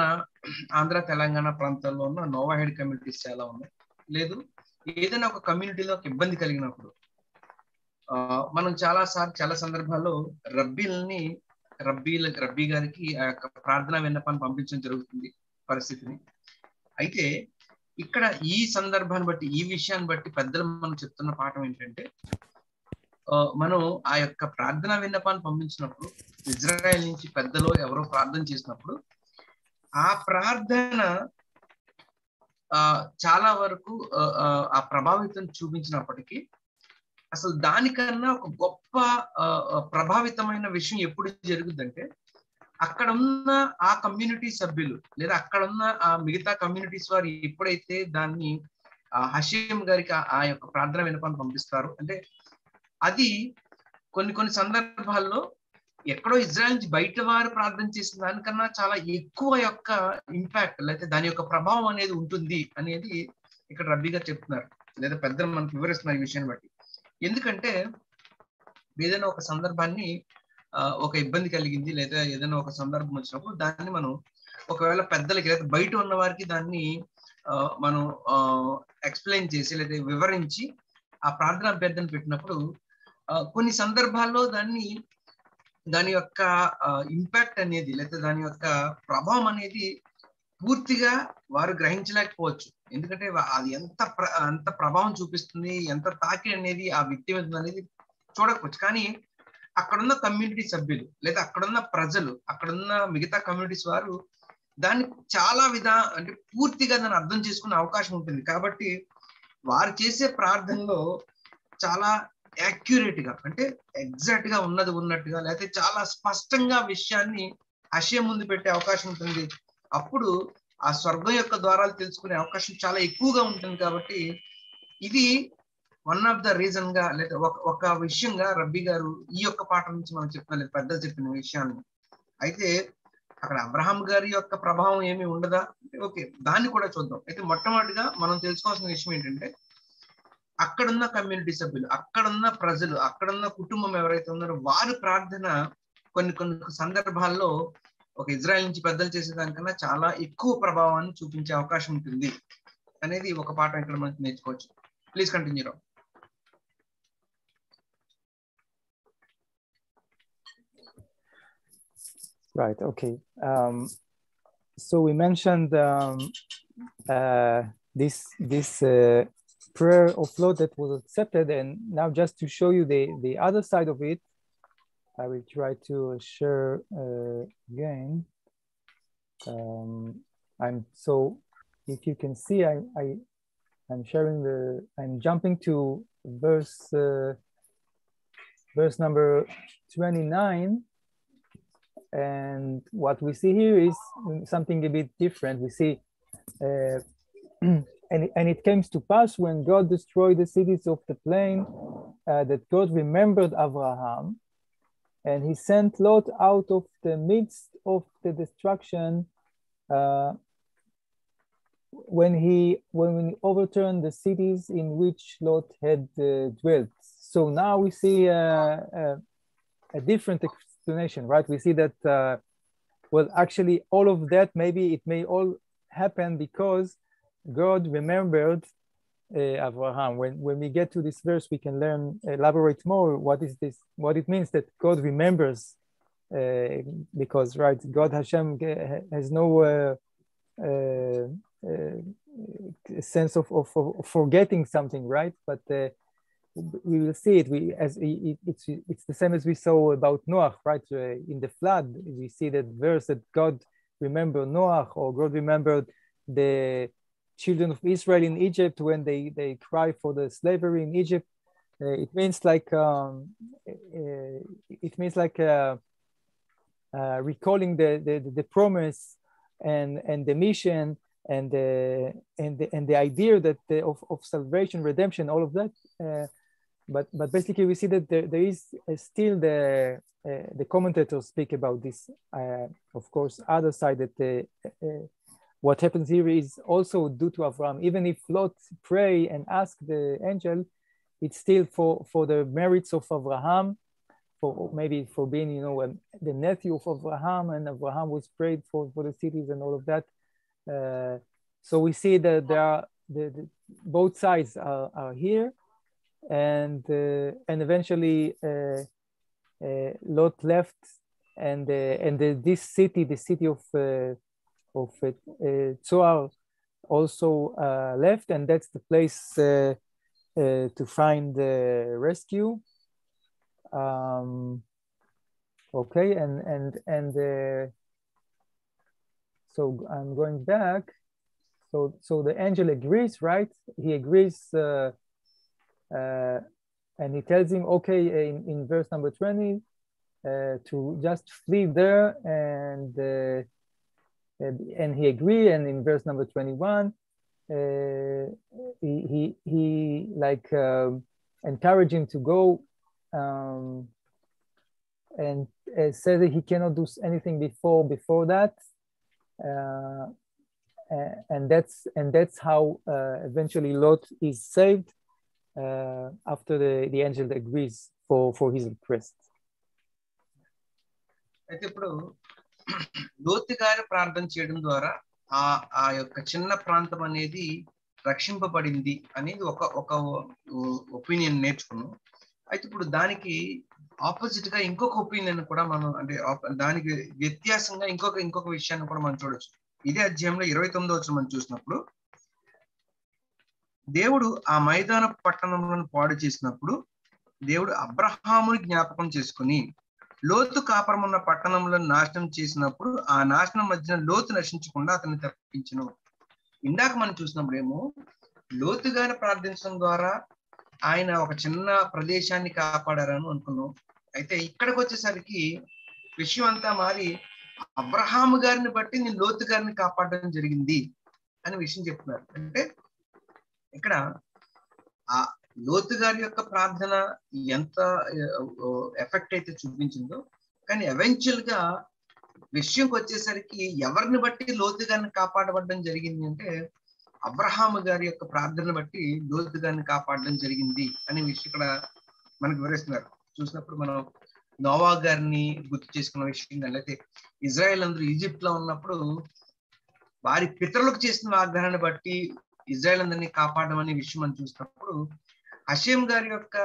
ఆంధ్ర తెలంగాణ ప్రాంతాల్లో ఉన్న నోవాహెడ్ కమ్యూనిటీస్ చాలా ఉన్నాయి. లేదు ఏదైనా ఒక కమ్యూనిటీలో ఒక ఇబ్బంది కలిగినప్పుడు మనం చాలా సందర్భాల్లో రబ్బీ గారికి ఆ యొక్క ప్రార్థనా విన్నపాన్ని పంపించడం జరుగుతుంది పరిస్థితిని. అయితే ఇక్కడ ఈ సందర్భాన్ని బట్టి, ఈ విషయాన్ని బట్టి పెద్దలు మనం చెప్తున్న పాఠం ఏంటంటే, మనం ఆ యొక్క ప్రార్థనా విన్నపాన్ని పంపించినప్పుడు, ఇజ్రాయెల్ నుంచి పెద్దలు ఎవరో ప్రార్థన చేసినప్పుడు ఆ ప్రార్థన చాలా వరకు ఆ ప్రభావితం చూపించినప్పటికీ అసలు దానికన్నా ఒక గొప్ప ప్రభావితమైన విషయం ఎప్పుడు జరుగుతుందంటే, అక్కడ ఉన్న ఆ కమ్యూనిటీ సభ్యులు లేదా అక్కడ ఉన్న ఆ మిగతా కమ్యూనిటీస్ వారు ఎప్పుడైతే దాన్ని హషీం గారికి ఆ యొక్క ప్రార్థన విన్నపాన్ని పంపిస్తారు, అంటే అది కొన్ని సందర్భాల్లో ఎక్కడో ఇజ్రాయెల్ నుంచి బయట వారు ప్రార్థన చేసిన దానికన్నా చాలా ఎక్కువ యొక్క ఇంపాక్ట్ లేకపోతే దాని యొక్క ప్రభావం అనేది ఉంటుంది అనేది ఇక్కడ రబ్బీ గారు చెప్తున్నారు, లేదా పెద్దలు మనకు వివరిస్తున్నారు ఈ విషయాన్ని బట్టి. ఎందుకంటే ఏదైనా ఒక సందర్భాన్ని ఒక ఇబ్బంది కలిగింది లేదా ఏదైనా ఒక సందర్భం వచ్చినప్పుడు దాన్ని మనం ఒకవేళ పెద్దలకి లేదా బయట ఉన్న వారికి దాన్ని మనం ఎక్స్ప్లెయిన్ చేసి లేదా వివరించి ఆ ప్రార్థన అభ్యర్థన పెట్టినప్పుడు కొన్ని సందర్భాల్లో దాని యొక్క ఇంపాక్ట్ అనేది లేదా దాని యొక్క ప్రభావం అనేది పూర్తిగా వారు గ్రహించలేకపోవచ్చు. ఎందుకంటే అది ఎంత ప్రభావం చూపిస్తుంది, ఎంత తాకిడి అనేది ఆ వ్యక్తి మీద అనేది చూడకపోవచ్చు. కానీ అక్కడున్న కమ్యూనిటీ సభ్యులు లేదా అక్కడున్న ప్రజలు, అక్కడున్న మిగతా కమ్యూనిటీస్ వారు దాన్ని చాలా అంటే పూర్తిగా దాన్ని అర్థం చేసుకునే అవకాశం ఉంటుంది. కాబట్టి వారు చేసే ప్రార్థనలో చాలా యాక్యురేట్ గా, అంటే ఎగ్జాక్ట్ గా ఉన్నట్టుగా లేకపోతే చాలా స్పష్టంగా విషయాన్ని హషీం ముందు పెట్టే అవకాశం ఉంటుంది. అప్పుడు ఆ స్వర్గం యొక్క ద్వారాలు తెలుసుకునే అవకాశం చాలా ఎక్కువగా ఉంటుంది. కాబట్టి ఇది వన్ ఆఫ్ ద రీజన్ గా లేదా ఒక విషయంగా రబ్బీ గారు ఈ యొక్క పాఠం నుంచి మనం చెప్తున్నారు, పెద్దలు చెప్పిన విషయాన్ని. అయితే అక్కడ అబ్రహాం గారి యొక్క ప్రభావం ఏమి ఉండదా? ఓకే, దాన్ని కూడా చూద్దాం. అయితే మొట్టమొదటిగా మనం తెలుసుకోవాల్సిన విషయం ఏంటంటే, అక్కడున్న కమ్యూనిటీ సభ్యులు, అక్కడున్న ప్రజలు, అక్కడున్న కుటుంబం ఎవరైతే ఉన్నారో వారి ప్రార్థన కొన్ని సందర్భాల్లో ఒక ఇజ్రాయెల్ నుంచి పెద్దలు చేసే దానికన్నా చాలా ఎక్కువ ప్రభావాన్ని చూపించే అవకాశం ఉంటుంది అనేది ఒక పాఠం ఇక్కడ మనకి నేర్చుకోవచ్చు. Please continue Rao. Right, okay. So we mentioned this prayer of Lot that was accepted. And now just to show you the other side of it, I will try to share again. So if you can see, I'm sharing I'm jumping to verse number 29. And what we see here is something a bit different. We see, and it came to pass when God destroyed the cities of the plain, that God remembered Abraham, and he sent Lot out of the midst of the destruction when he overturned the cities in which Lot had dwelt. So now we see a different explanation, right? We see that, well, actually all of that, maybe it may all happen because God remembered Abraham. When we get to this verse, we can elaborate more. What is this? What it means that God remembers, because, right, God Hashem has no sense of forgetting something, right? But we will see it. It's the same as we saw about Noah, right? In the flood, we see that verse that God remembered Noah, or God remembered the children of Israel in Egypt when they cry for the slavery in Egypt. It means like recalling the promise and the mission and the idea that of salvation, redemption, all of that. But basically we see that there is still the commentators speak about this, of course, other side, that what happens here is also due to Abraham. Even if Lot pray and ask the angel, it's still for the merits of Abraham, maybe for being, the nephew of Abraham, and Abraham was prayed for the cities and all of that. So we see that there are both sides are here, and eventually Lot left, and this city, the city of Zoar, also left, and that's the place to find rescue. Okay, and so I'm going back. So the angel agrees, right? He agrees, and he tells him, okay, in verse number 20, to just flee there, and he agreed. And in verse number 21, he like encouraged him to go, and said that he cannot do anything before that, and that's how eventually Lot is saved, after the angel agrees for his request. అయితే ఇప్పుడు లోతు గారి ప్రార్థన చేయడం ద్వారా ఆ యొక్క చిన్న ప్రాంతం అనేది రక్షింపబడింది అనేది ఒక ఒపీనియన్ నేర్చుకున్నాం. అయితే ఇప్పుడు దానికి ఆపోజిట్ గా ఇంకొక ఒపీనియన్ కూడా మనం, అంటే దానికి వ్యత్యాసంగా ఇంకొక విషయాన్ని కూడా మనం చూడొచ్చు. ఇదే అధ్యాయంలో 29వ వచనం మనం చూసినప్పుడు, దేవుడు ఆ మైదాన పట్టణములను పాడు చేసినప్పుడు దేవుడు అబ్రహాముని జ్ఞాపకం చేసుకుని లోతు కాపురమున్న పట్టణములను నాశనం చేసినప్పుడు ఆ నాశనం మధ్యన లోతు నశించకుండా అతన్ని తప్పించును. ఇందాక మనం చూసినప్పుడేమో లోతు గారిని ప్రార్థించడం ద్వారా ఆయన ఒక చిన్న ప్రదేశాన్ని కాపాడారని అనుకున్నాం. అయితే ఇక్కడికి వచ్చేసరికి విషయం అంతా మారి అబ్రహాము గారిని బట్టి నేను లోతు గారిని కాపాడడం జరిగింది అనే విషయం చెప్తున్నారు. అంటే ఇక్కడ ఆ లోతు గారి యొక్క ప్రార్థన ఎంత ఎఫెక్ట్ అయితే చూపించిందో, కానీ ఎవెన్చువల్ గా విషయంకి వచ్చేసరికి ఎవరిని బట్టి లోతు గారిని కాపాడబడడం జరిగింది అంటే అబ్రహాము గారి యొక్క ప్రార్థనను బట్టి లోతు గారిని కాపాడడం జరిగింది అనే విషయం ఇక్కడ మనకు వివరిస్తున్నారు. చూసినప్పుడు మనం నోవా గారిని గుర్తు చేసుకున్న విషయం, లేకపోతే ఇజ్రాయెల్ అందరూ ఈజిప్ట్ లో ఉన్నప్పుడు వారి పితరులకు చేసిన వాగ్దానాన్ని బట్టి ఇజ్రాయెల్ అందరినీ కాపాడడం అనే విషయం మనం చూసినప్పుడు, హషేం గారి యొక్క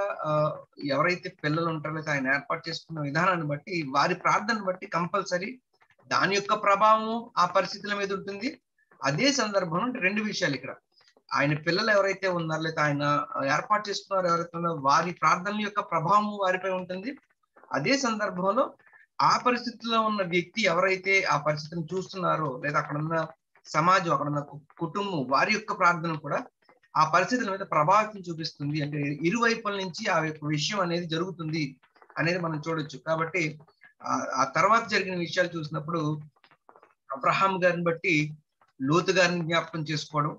ఎవరైతే పిల్లలు ఉంటారో లేకపోతే ఆయన ఏర్పాటు చేసుకున్న విధానాన్ని బట్టి, వారి ప్రార్థనను బట్టి కంపల్సరీ దాని యొక్క ప్రభావం ఆ పరిస్థితుల మీద ఉంటుంది. అదే సందర్భంలో రెండు విషయాలు ఇక్కడ, ఆయన పిల్లలు ఎవరైతే ఉన్నారో లేదా ఆయన ఏర్పాటు చేసుకున్నారో ఎవరైతే ఉన్నారో వారి ప్రార్థనల యొక్క ప్రభావం వారిపై ఉంటుంది. అదే సందర్భంలో ఆ పరిస్థితిలో ఉన్న వ్యక్తి ఎవరైతే ఆ పరిస్థితిని చూస్తున్నారో లేదా అక్కడ ఉన్న సమాజం, అక్కడ ఉన్న కుటుంబం, వారి యొక్క ప్రార్థన కూడా ఆ పరిస్థితుల మీద ప్రభావితం చూపిస్తుంది. అంటే ఇరువైపుల నుంచి ఆ యొక్క విషయం అనేది జరుగుతుంది అనేది మనం చూడొచ్చు. కాబట్టి ఆ తర్వాత జరిగిన విషయాలు చూసినప్పుడు అబ్రహాం గారిని బట్టి లోతు గారిని జ్ఞాపకం చేసుకోవడం,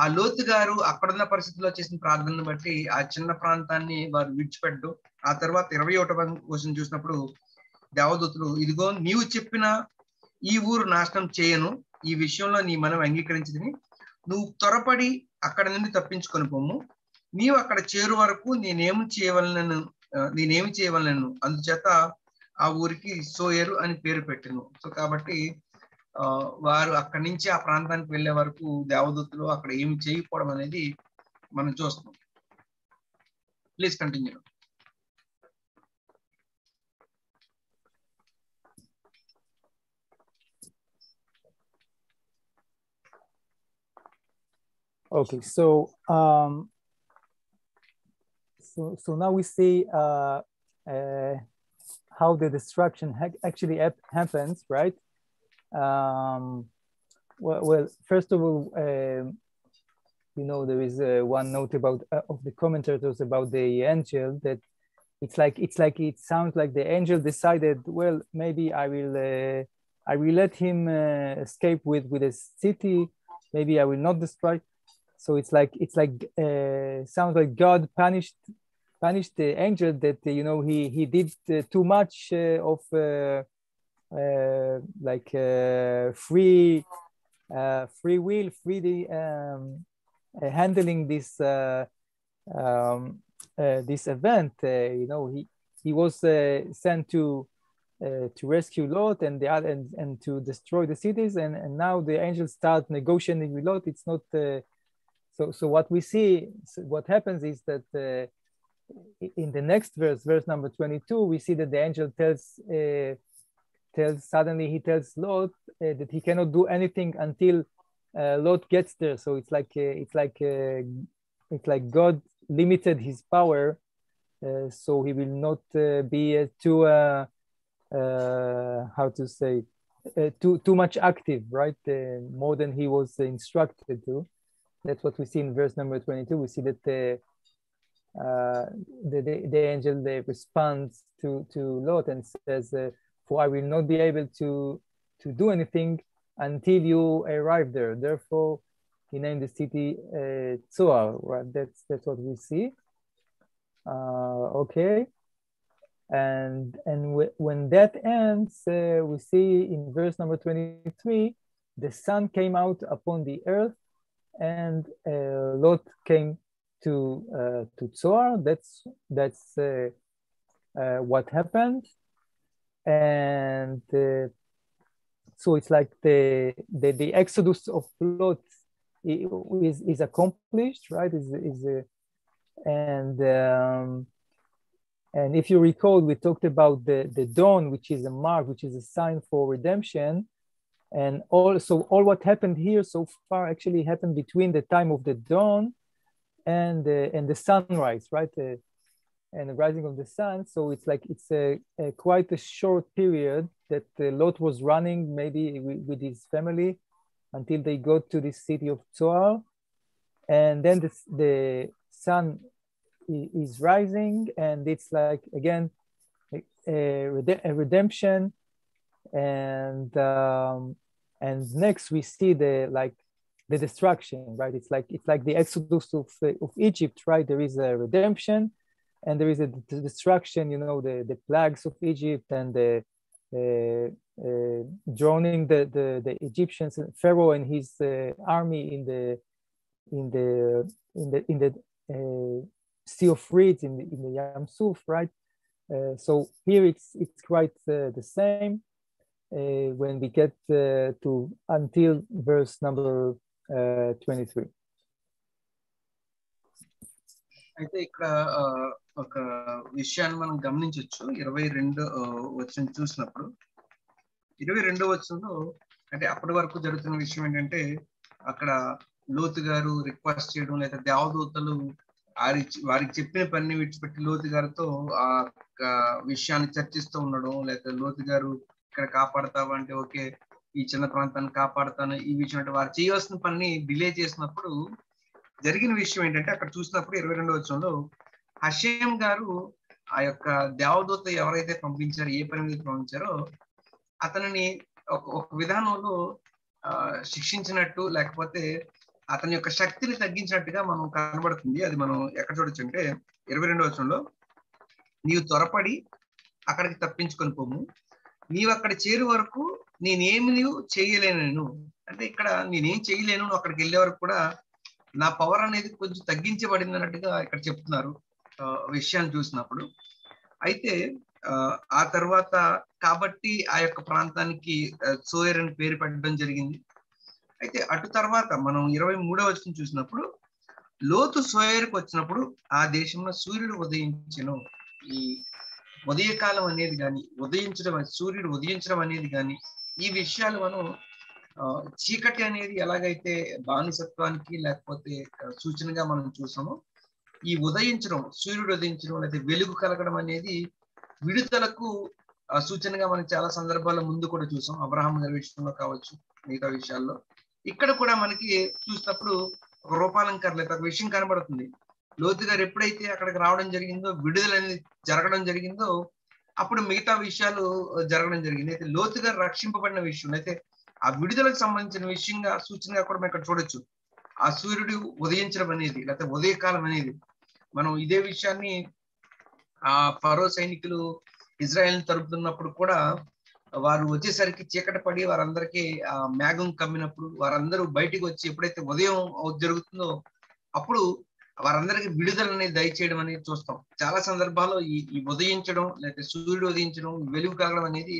ఆ లోతు గారు అక్కడున్న పరిస్థితుల్లో చేసిన ప్రార్థనను బట్టి ఆ చిన్న ప్రాంతాన్ని వారు విడిచిపెట్టడం. ఆ తర్వాత 21వ వచనం చూసినప్పుడు దేవదూతలు, ఇదిగో నీవు చెప్పిన ఈ ఊరు నాశనం చేయను, ఈ విషయంలో నీ మనం అంగీకరించింది, నువ్వు త్వరపడి అక్కడ నుండి తప్పించుకొని పొమ్ము, నీవు అక్కడ చేరు వరకు నేనేమి చేయవలనను అందుచేత ఆ ఊరికి సోయరు అని పేరు పెట్టాను. సో కాబట్టి వారు అక్కడి నుంచి ఆ ప్రాంతానికి వెళ్ళే వరకు దేవదూతలు అక్కడ ఏమి చేయకపోవడం అనేది మనం చూస్తాం. Please continue. Okay, so now we see how the destruction actually happens, right? Well, first of all, there is one note about of the commentators about the angel, that it sounds like the angel decided, well, maybe I will let him escape with a city, maybe I will not destroy. So it's like sounds like God punished the angel that he did too much of free will, freely handling this this event. He was sent to rescue Lot and the other and to destroy the cities, and now the angels start negotiating with Lot. It's not so what we see, what happens is that in the next verse number 22, we see that the angel tells Lot that he cannot do anything until Lot gets there. So it's like God limited his power, so he will not be too how to say too much active, right? More than he was instructed to. That's what we see in verse number 22. We see that the angel responds to Lot and says, "For I will not be able to do anything until you arrive there." Therefore, he named the city Zoar. Right? That's what we see. Okay, and when that ends, we see in verse number 23, the sun came out upon the earth, and Lot came to Zoar. That's what happened, and so it's like the exodus of Lot is accomplished, right? And if you recall, we talked about the dawn, which is a mark, which is a sign for redemption. And also all what happened here so far actually happened between the time of the dawn and the sunrise, right? And the rising of the sun. So it's like it's quite a short period that Lot was running, maybe with his family, until they got to this city of Zoar. And then the sun is rising, and it's like again a redemption. And next we see the destruction, right? It's like the exodus of Egypt, right? There is a redemption, and there is a destruction. The plagues of Egypt and the drowning the Egyptians, Pharaoh and his army in the Sea of Reeds, in the Yam Suf, right? So here it's quite the same. When we get to until verse number 23. అయితే ఇక్కడ ఒక విషయాన్ని మనం గమనించవచ్చు. 22 వచనం చూసినప్పుడు 22 వచనంలో అంటే అప్పటి వరకు జరుగుతున్న విషయం ఏంటంటే, అక్కడ లోతు గారు రిక్వెస్ట్ చేయడం, లేదా దేవదూతలు వారికి చెప్పిన పని విడిచిపెట్టి లోతు గారితో ఆ విషయాన్ని చర్చిస్తూ ఉండడం, లేదా లోతు గారు ఇక్కడ కాపాడతావా అంటే ఓకే, ఈ చిన్న ప్రాంతాన్ని కాపాడుతాను, ఈ విషయం అంటే వారు చేయవలసిన పని డిలే చేసినప్పుడు జరిగిన విషయం ఏంటంటే, అక్కడ చూసినప్పుడు 22వ వచనంలో హషేం గారు ఆ యొక్క దేవదూత ఎవరైతే పంపించారో, ఏ పని మీద పంపించారో అతనిని ఒక విధానంలో శిక్షించినట్టు, లేకపోతే అతని యొక్క శక్తిని తగ్గించినట్టుగా మనం కనబడుతుంది. అది మనం ఎక్కడ చూడొచ్చు అంటే 22వ వచనంలో, నీవు త్వరపడి అక్కడికి తప్పించుకొని పోము, నీవు అక్కడ చేరు వరకు నేనేమి చేయలేను. అంటే ఇక్కడ నేనేం చేయలేను, నువ్వు అక్కడికి వెళ్ళే వరకు కూడా నా పవర్ అనేది కొంచెం తగ్గించబడింది అన్నట్టుగా ఇక్కడ చెప్తున్నారు విషయాన్ని చూసినప్పుడు. అయితే ఆ తర్వాత కాబట్టి ఆ యొక్క ప్రాంతానికి సోయర్ అని పేరు పెట్టడం జరిగింది. అయితే అటు తర్వాత మనం 23వ వచనం చూసినప్పుడు, లోతు సోయర్కి వచ్చినప్పుడు ఆ దేశంలో సూర్యుడు ఉదయించెను. ఈ ఉదయకాలం అనేది కానీ, సూర్యుడు ఉదయించడం అనేది కానీ, ఈ విషయాలు మనం చీకటి అనేది ఎలాగైతే బానిసత్వానికి లేకపోతే సూచనగా మనం చూసామో, ఈ ఉదయించడం, సూర్యుడు ఉదయించడం లేదా వెలుగు కలగడం అనేది విడుదలకు సూచనగా మనం చాలా సందర్భాల్లో ముందు కూడా చూసాం. అబ్రహాం గారి విషయంలో కావచ్చు, మిగతా విషయాల్లో. ఇక్కడ కూడా మనకి చూసినప్పుడు ఒక రూపాలంకర లేదా ఒక విషయం కనబడుతుంది. లోతు గారు ఎప్పుడైతే అక్కడికి రావడం జరిగిందో, విడుదల అనేది జరగడం జరిగిందో, అప్పుడు మిగతా విషయాలు జరగడం జరిగింది. అయితే లోతు గారు రక్షింపబడిన విషయం, అయితే ఆ విడుదలకు సంబంధించిన విషయంగా సూచనగా కూడా మనం ఇక్కడ చూడొచ్చు. ఆ సూర్యుడు ఉదయించడం అనేది, లేకపోతే ఉదయకాలం అనేది, మనం ఇదే విషయాన్ని ఆ ఫరో సైనికులు ఇజ్రాయెల్ తరుపుతున్నప్పుడు కూడా వారు వచ్చేసరికి చీకటి పడి వారందరికీ ఆ మేఘం కమ్మినప్పుడు వారందరూ బయటికి వచ్చి ఎప్పుడైతే ఉదయం జరుగుతుందో అప్పుడు వారందరికీ విడుదల అనేది దయచేయడం అనేది చూస్తాం. చాలా సందర్భాల్లో ఈ ఉదయించడం, లేకపోతే సూర్యుడు ఉదయించడం, వెలుగు కలగడం అనేది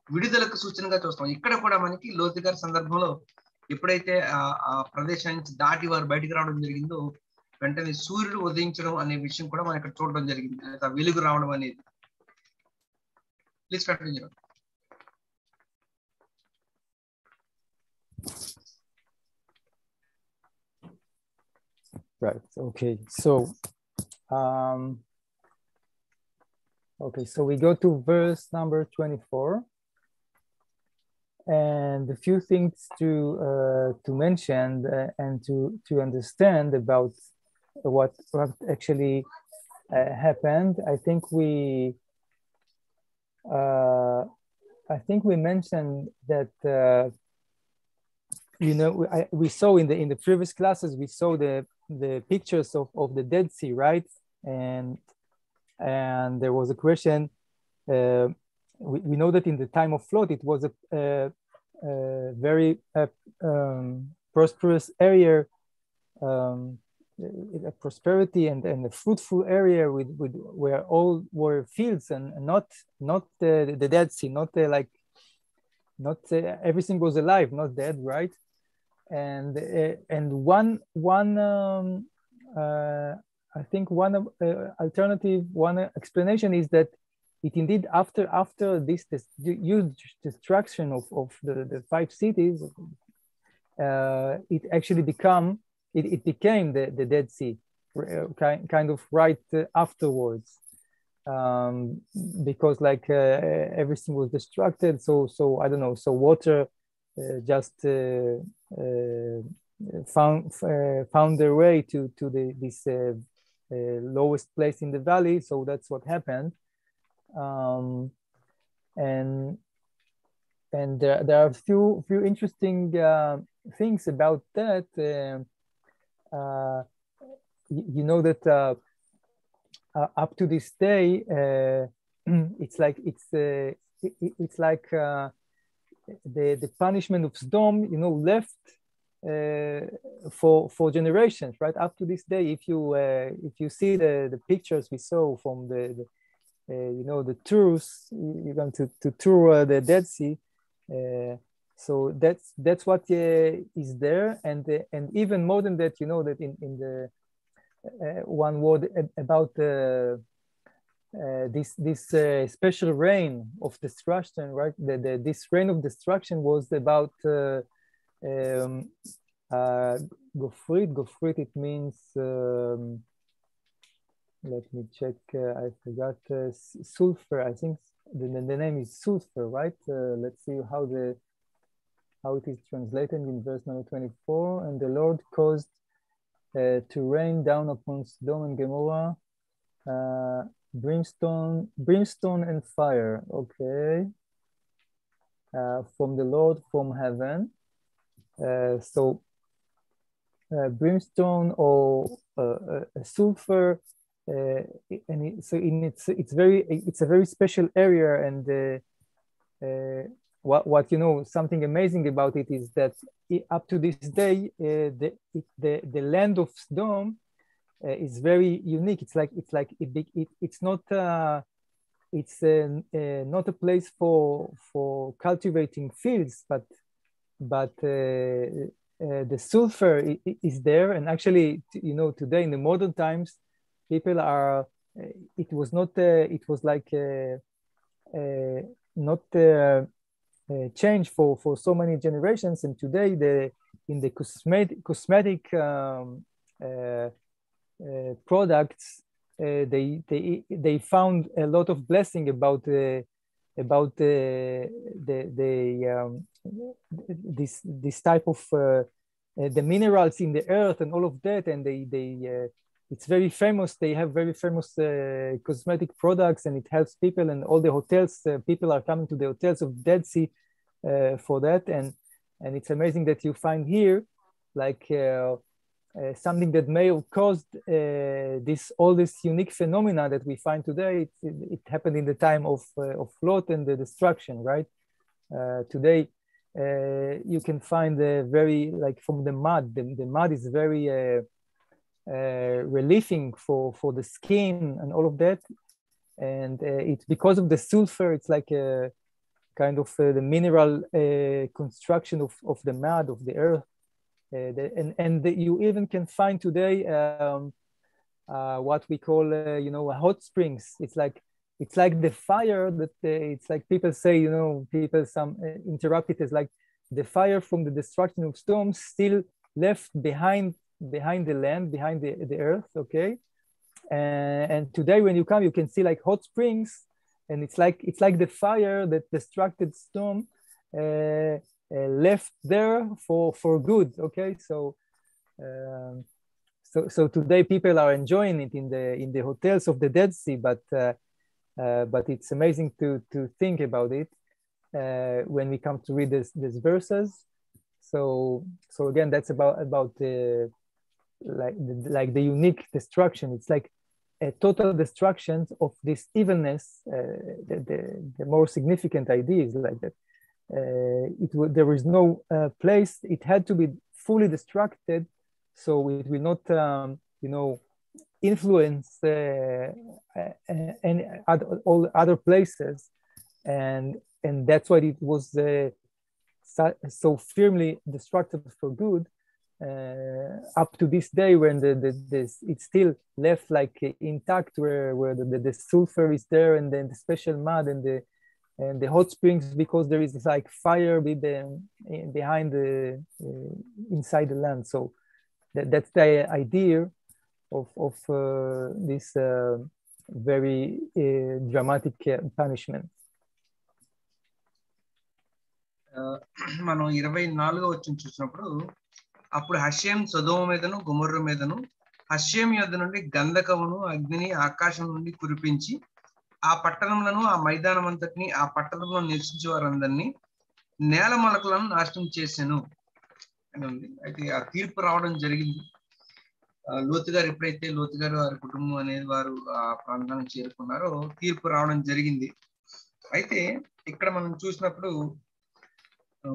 విడుదలకు సూచనగా చూస్తాం. ఇక్కడ కూడా మనకి లోతు గారి సందర్భంలో ఎప్పుడైతే ఆ ప్రదేశం నుంచి దాటి వారు బయటికి రావడం జరిగిందో, వెంటనే సూర్యుడు ఉదయించడం అనే విషయం కూడా మనం ఇక్కడ చూడడం జరిగింది, లేదా వెలుగు రావడం అనేది. Please continue. Right. Okay. So, we go to verse number 24, and a few things to mention and to understand about what actually happened. I think we mentioned that. We saw in the previous classes, we saw the pictures of the Dead Sea, right? And there was a question. We know that in the time of flood, it was a very prosperous area, a prosperity and a fruitful area with where all were fields and not the Dead Sea, not everything was alive, not dead, right? And one I think one alternative, one explanation is that it indeed after this huge destruction of the 5 cities, it actually became the Dead Sea, kind of right afterwards, because everything was destructed. So I don't know. So water just found their way to this lowest place in the valley. So that's what happened. And there are a few interesting things about that. You know that up to this day, it's like the punishment of Sodom, left for generations, right? Up to this day, if you see the pictures we saw from the tours, you're going to tour the Dead Sea. So that's what is there, and even more than that, that in the one word about this special rain of destruction, right? This rain of destruction was about Gofrit, it means, let me check, I forgot, sulfur. I think the name is sulfur, right? Let's see how it is translated in verse number 24. And the Lord caused to rain down upon Sodom and Gomorrah brimstone and fire. Okay. From the Lord from heaven. So brimstone or sulfur, and it's a very special area. And what you know, something amazing about it is that up to this day, the land of Sodom is very unique. It's not not a place for cultivating fields, but the sulfur is there. And actually, you know, today in the modern times, people are. It was not. It was like not change for so many generations. And today, in the cosmetic products, they found a lot of blessing about this type of the minerals in the earth and all of that. And it's very famous. They have very famous cosmetic products, and it helps people. And all the hotels, people are coming to the hotels of Dead Sea for that. And it's amazing that you find here like something that may have caused all this unique phenomena that we find today. It happened in the time of Lot and the destruction, right? Today, you can find very, like from the mud. The mud is very relieving for the skin and all of that. And it's because of the sulfur. It's like a kind of the mineral construction of the mud, of the earth. And you even can find today what we call hot springs. It's like the fire that it's like people say, some interrupt it as like the fire from the destruction of Sodom still left behind the land, behind the earth. Okay. And today when you come, you can see like hot springs, and it's like the fire that destructed Sodom left there for good. Okay, so today people are enjoying it in the hotels of the Dead Sea, but it's amazing to think about it when we come to read these verses. So again, that's about the unique destruction. It's like a total destruction of this evilness. The more significant idea is like that. There was no place. It had to be fully destructed, so it will not, influence all other places, and that's why it was so firmly destructed for good. Up to this day, when it's still left like intact, where the sulfur is there, and then the special mud and the hot springs, because there is like fire behind inside the land. So that's the idea of this very dramatic punishment. మనం 24వ వచనం చూసినప్పుడు, అప్పుడు Hashem సొదొమ మీదను గొమొర్ర మీదను Hashem యొద్ద నుండి గంధకమును అగ్నిని ఆకాశం నుండి కురిపించి ఆ పట్టణములను, ఆ మైదానం అంతటిని, ఆ పట్టణంలో నివసించే వారందరినీ, నేల మొలకలను నాశనం చేశాను అని ఉంది. అయితే ఆ తీర్పు రావడం జరిగింది. లోతు గారు ఎప్పుడైతే వారి కుటుంబం అనేది వారు ఆ ప్రాంతానికి చేరుకున్నారో తీర్పు రావడం జరిగింది. అయితే ఇక్కడ మనం చూసినప్పుడు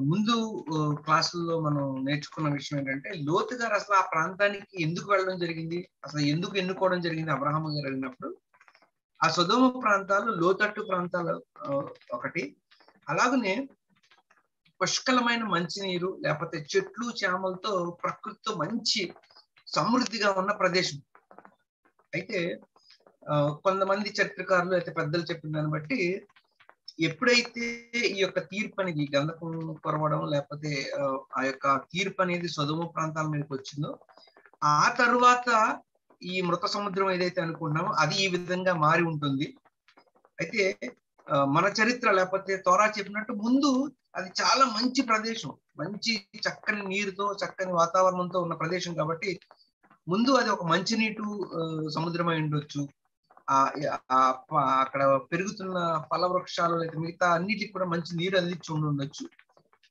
ముందు క్లాసుల్లో మనం నేర్చుకున్న విషయం ఏంటంటే, లోతు గారు అసలు ఆ ప్రాంతానికి ఎందుకు వెళ్ళడం జరిగింది, అసలు ఎందుకు ఎన్నుకోవడం జరిగింది అబ్రహాము గారు వెళ్ళినప్పుడు. ఆ సొదొమ ప్రాంతాలు లోతట్టు ప్రాంతాలు ఒకటి, అలాగనే పుష్కలమైన మంచినీరు లేకపోతే చెట్లు చేమలతో ప్రకృతితో మంచి సమృద్ధిగా ఉన్న ప్రదేశం. అయితే కొంతమంది చరిత్రకారులు అయితే పెద్దలు చెప్పిన దాన్ని బట్టి ఎప్పుడైతే ఈ యొక్క తీర్పు అనేది గంధకం కొరవడం లేకపోతే ఆ యొక్క తీర్పు అనేది సొదొమ ప్రాంతాల మీదకి వచ్చిందో ఆ తరువాత ఈ మృత సముద్రం ఏదైతే అనుకున్నామో అది ఈ విధంగా మారి ఉంటుంది. అయితే మన చరిత్ర లేకపోతే తోరా చెప్పినట్టు ముందు అది చాలా మంచి ప్రదేశం, మంచి చక్కని నీరుతో చక్కని వాతావరణంతో ఉన్న ప్రదేశం కాబట్టి ముందు అది ఒక మంచినీటి సముద్రం అయి ఉండొచ్చు. అక్కడ పెరుగుతున్న ఫల వృక్షాలు లేదా మిగతా అన్నిటికి కూడా మంచి నీరు అందించి ఉండొచ్చు.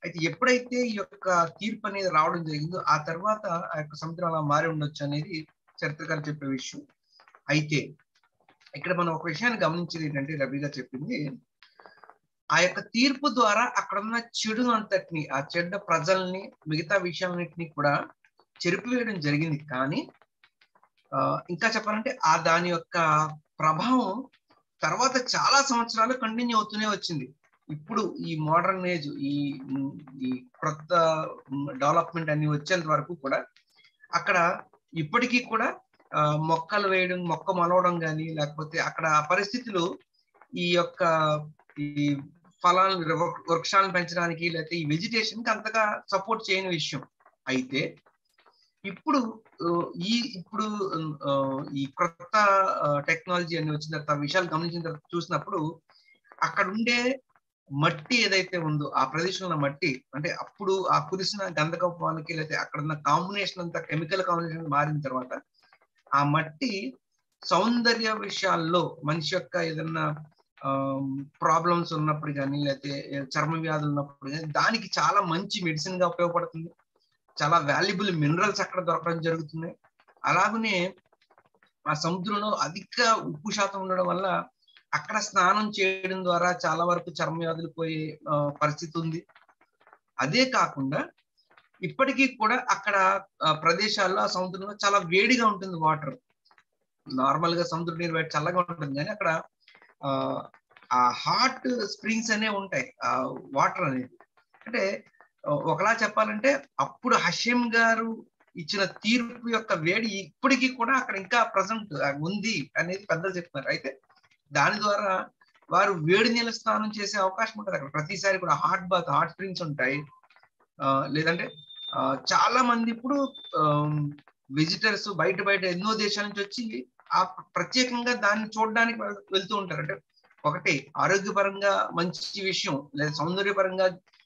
అయితే ఎప్పుడైతే ఈ యొక్క తీర్పు అనేది రావడం జరిగిందో ఆ తర్వాత ఆ యొక్క సముద్రం అలా మారి ఉండొచ్చు అనేది చరిత్రకారులు చెప్పే విషయం. అయితే ఇక్కడ మనం ఒక విషయాన్ని గమనించేది ఏంటంటే రబీ గారు చెప్పింది, ఆ యొక్క తీర్పు ద్వారా అక్కడ ఉన్న చెడు అంతటిని, ఆ చెడ్డ ప్రజల్ని, మిగతా విషయాలన్నింటినీ కూడా చెరిపివేయడం జరిగింది. కానీ ఇంకా చెప్పాలంటే దాని యొక్క ప్రభావం తర్వాత చాలా సంవత్సరాలు కంటిన్యూ అవుతూనే వచ్చింది. ఇప్పుడు ఈ మోడర్న్ ఏజ్, ఈ కొత్త డెవలప్మెంట్ అన్ని వచ్చేంత వరకు కూడా అక్కడ ఇప్పటికీ కూడా మొక్కలు వేయడం, మొక్క మొలవడం కానీ లేకపోతే అక్కడ పరిస్థితులు ఈ యొక్క ఈ ఫలాలను వృక్షాలను పెంచడానికి లేకపోతే ఈ వెజిటేషన్ కి అంతగా సపోర్ట్ చేయని విషయం. అయితే ఇప్పుడు ఈ కొత్త టెక్నాలజీ అని వచ్చిన తర్వాత విషయాలు గమనించిన తర్వాత చూసినప్పుడు అక్కడ ఉండే మట్టి ఏదైతే ఉందో ఆ ప్రదేశంలో మట్టి అంటే అప్పుడు ఆ కురిసిన గంధకపు వానకి లేకపోతే అక్కడ ఉన్న కాంబినేషన్ అంతా కెమికల్ కాంబినేషన్ మారిన తర్వాత ఆ మట్టి సౌందర్య విషయాల్లో మనిషి యొక్క ఏదన్నా ప్రాబ్లమ్స్ ఉన్నప్పుడు కానీ లేకపోతే చర్మ వ్యాధులు ఉన్నప్పుడు కానీ దానికి చాలా మంచి మెడిసిన్ గా ఉపయోగపడుతుంది. చాలా వాల్యుబుల్ మినరల్స్ అక్కడ దొరకడం జరుగుతుంది. అలాగనే ఆ సముద్రంలో అధిక ఉప్పు శాతం ఉండడం వల్ల అక్కడ స్నానం చేయడం ద్వారా చాలా వరకు చర్మ వ్యాధులు పోయే పరిస్థితి ఉంది. అదే కాకుండా ఇప్పటికీ కూడా అక్కడ ప్రదేశాల్లో ఆ సముద్రంలో చాలా వేడిగా ఉంటుంది వాటర్. నార్మల్ గా సముద్ర నీరు బయట చల్లగా ఉంటుంది కానీ అక్కడ ఆ హాట్ స్ప్రింగ్స్ అనేవి ఉంటాయి. ఆ వాటర్ అనేది అంటే ఒకలా చెప్పాలంటే అప్పుడు హషీం గారు ఇచ్చిన తీర్పు యొక్క వేడి ఇప్పటికీ కూడా అక్కడ ఇంకా ప్రజెంట్ ఉంది అనేది పెద్దలు చెప్తున్నారు. అయితే దాని ద్వారా వారు వేడి నీళ్ళ స్నానం చేసే అవకాశం ఉంటుంది అక్కడ ప్రతిసారి కూడా. హాట్ బాత్, హాట్ స్ప్రింగ్స్ ఉంటాయి. లేదంటే చాలా మంది ఇప్పుడు విజిటర్స్ బయట ఎన్నో దేశాల నుంచి వచ్చి ఆ ప్రత్యేకంగా దాన్ని చూడడానికి వెళ్తూ ఉంటారు. అంటే ఒకటి ఆరోగ్యపరంగా మంచి విషయం, లేదా సౌందర్యపరంగా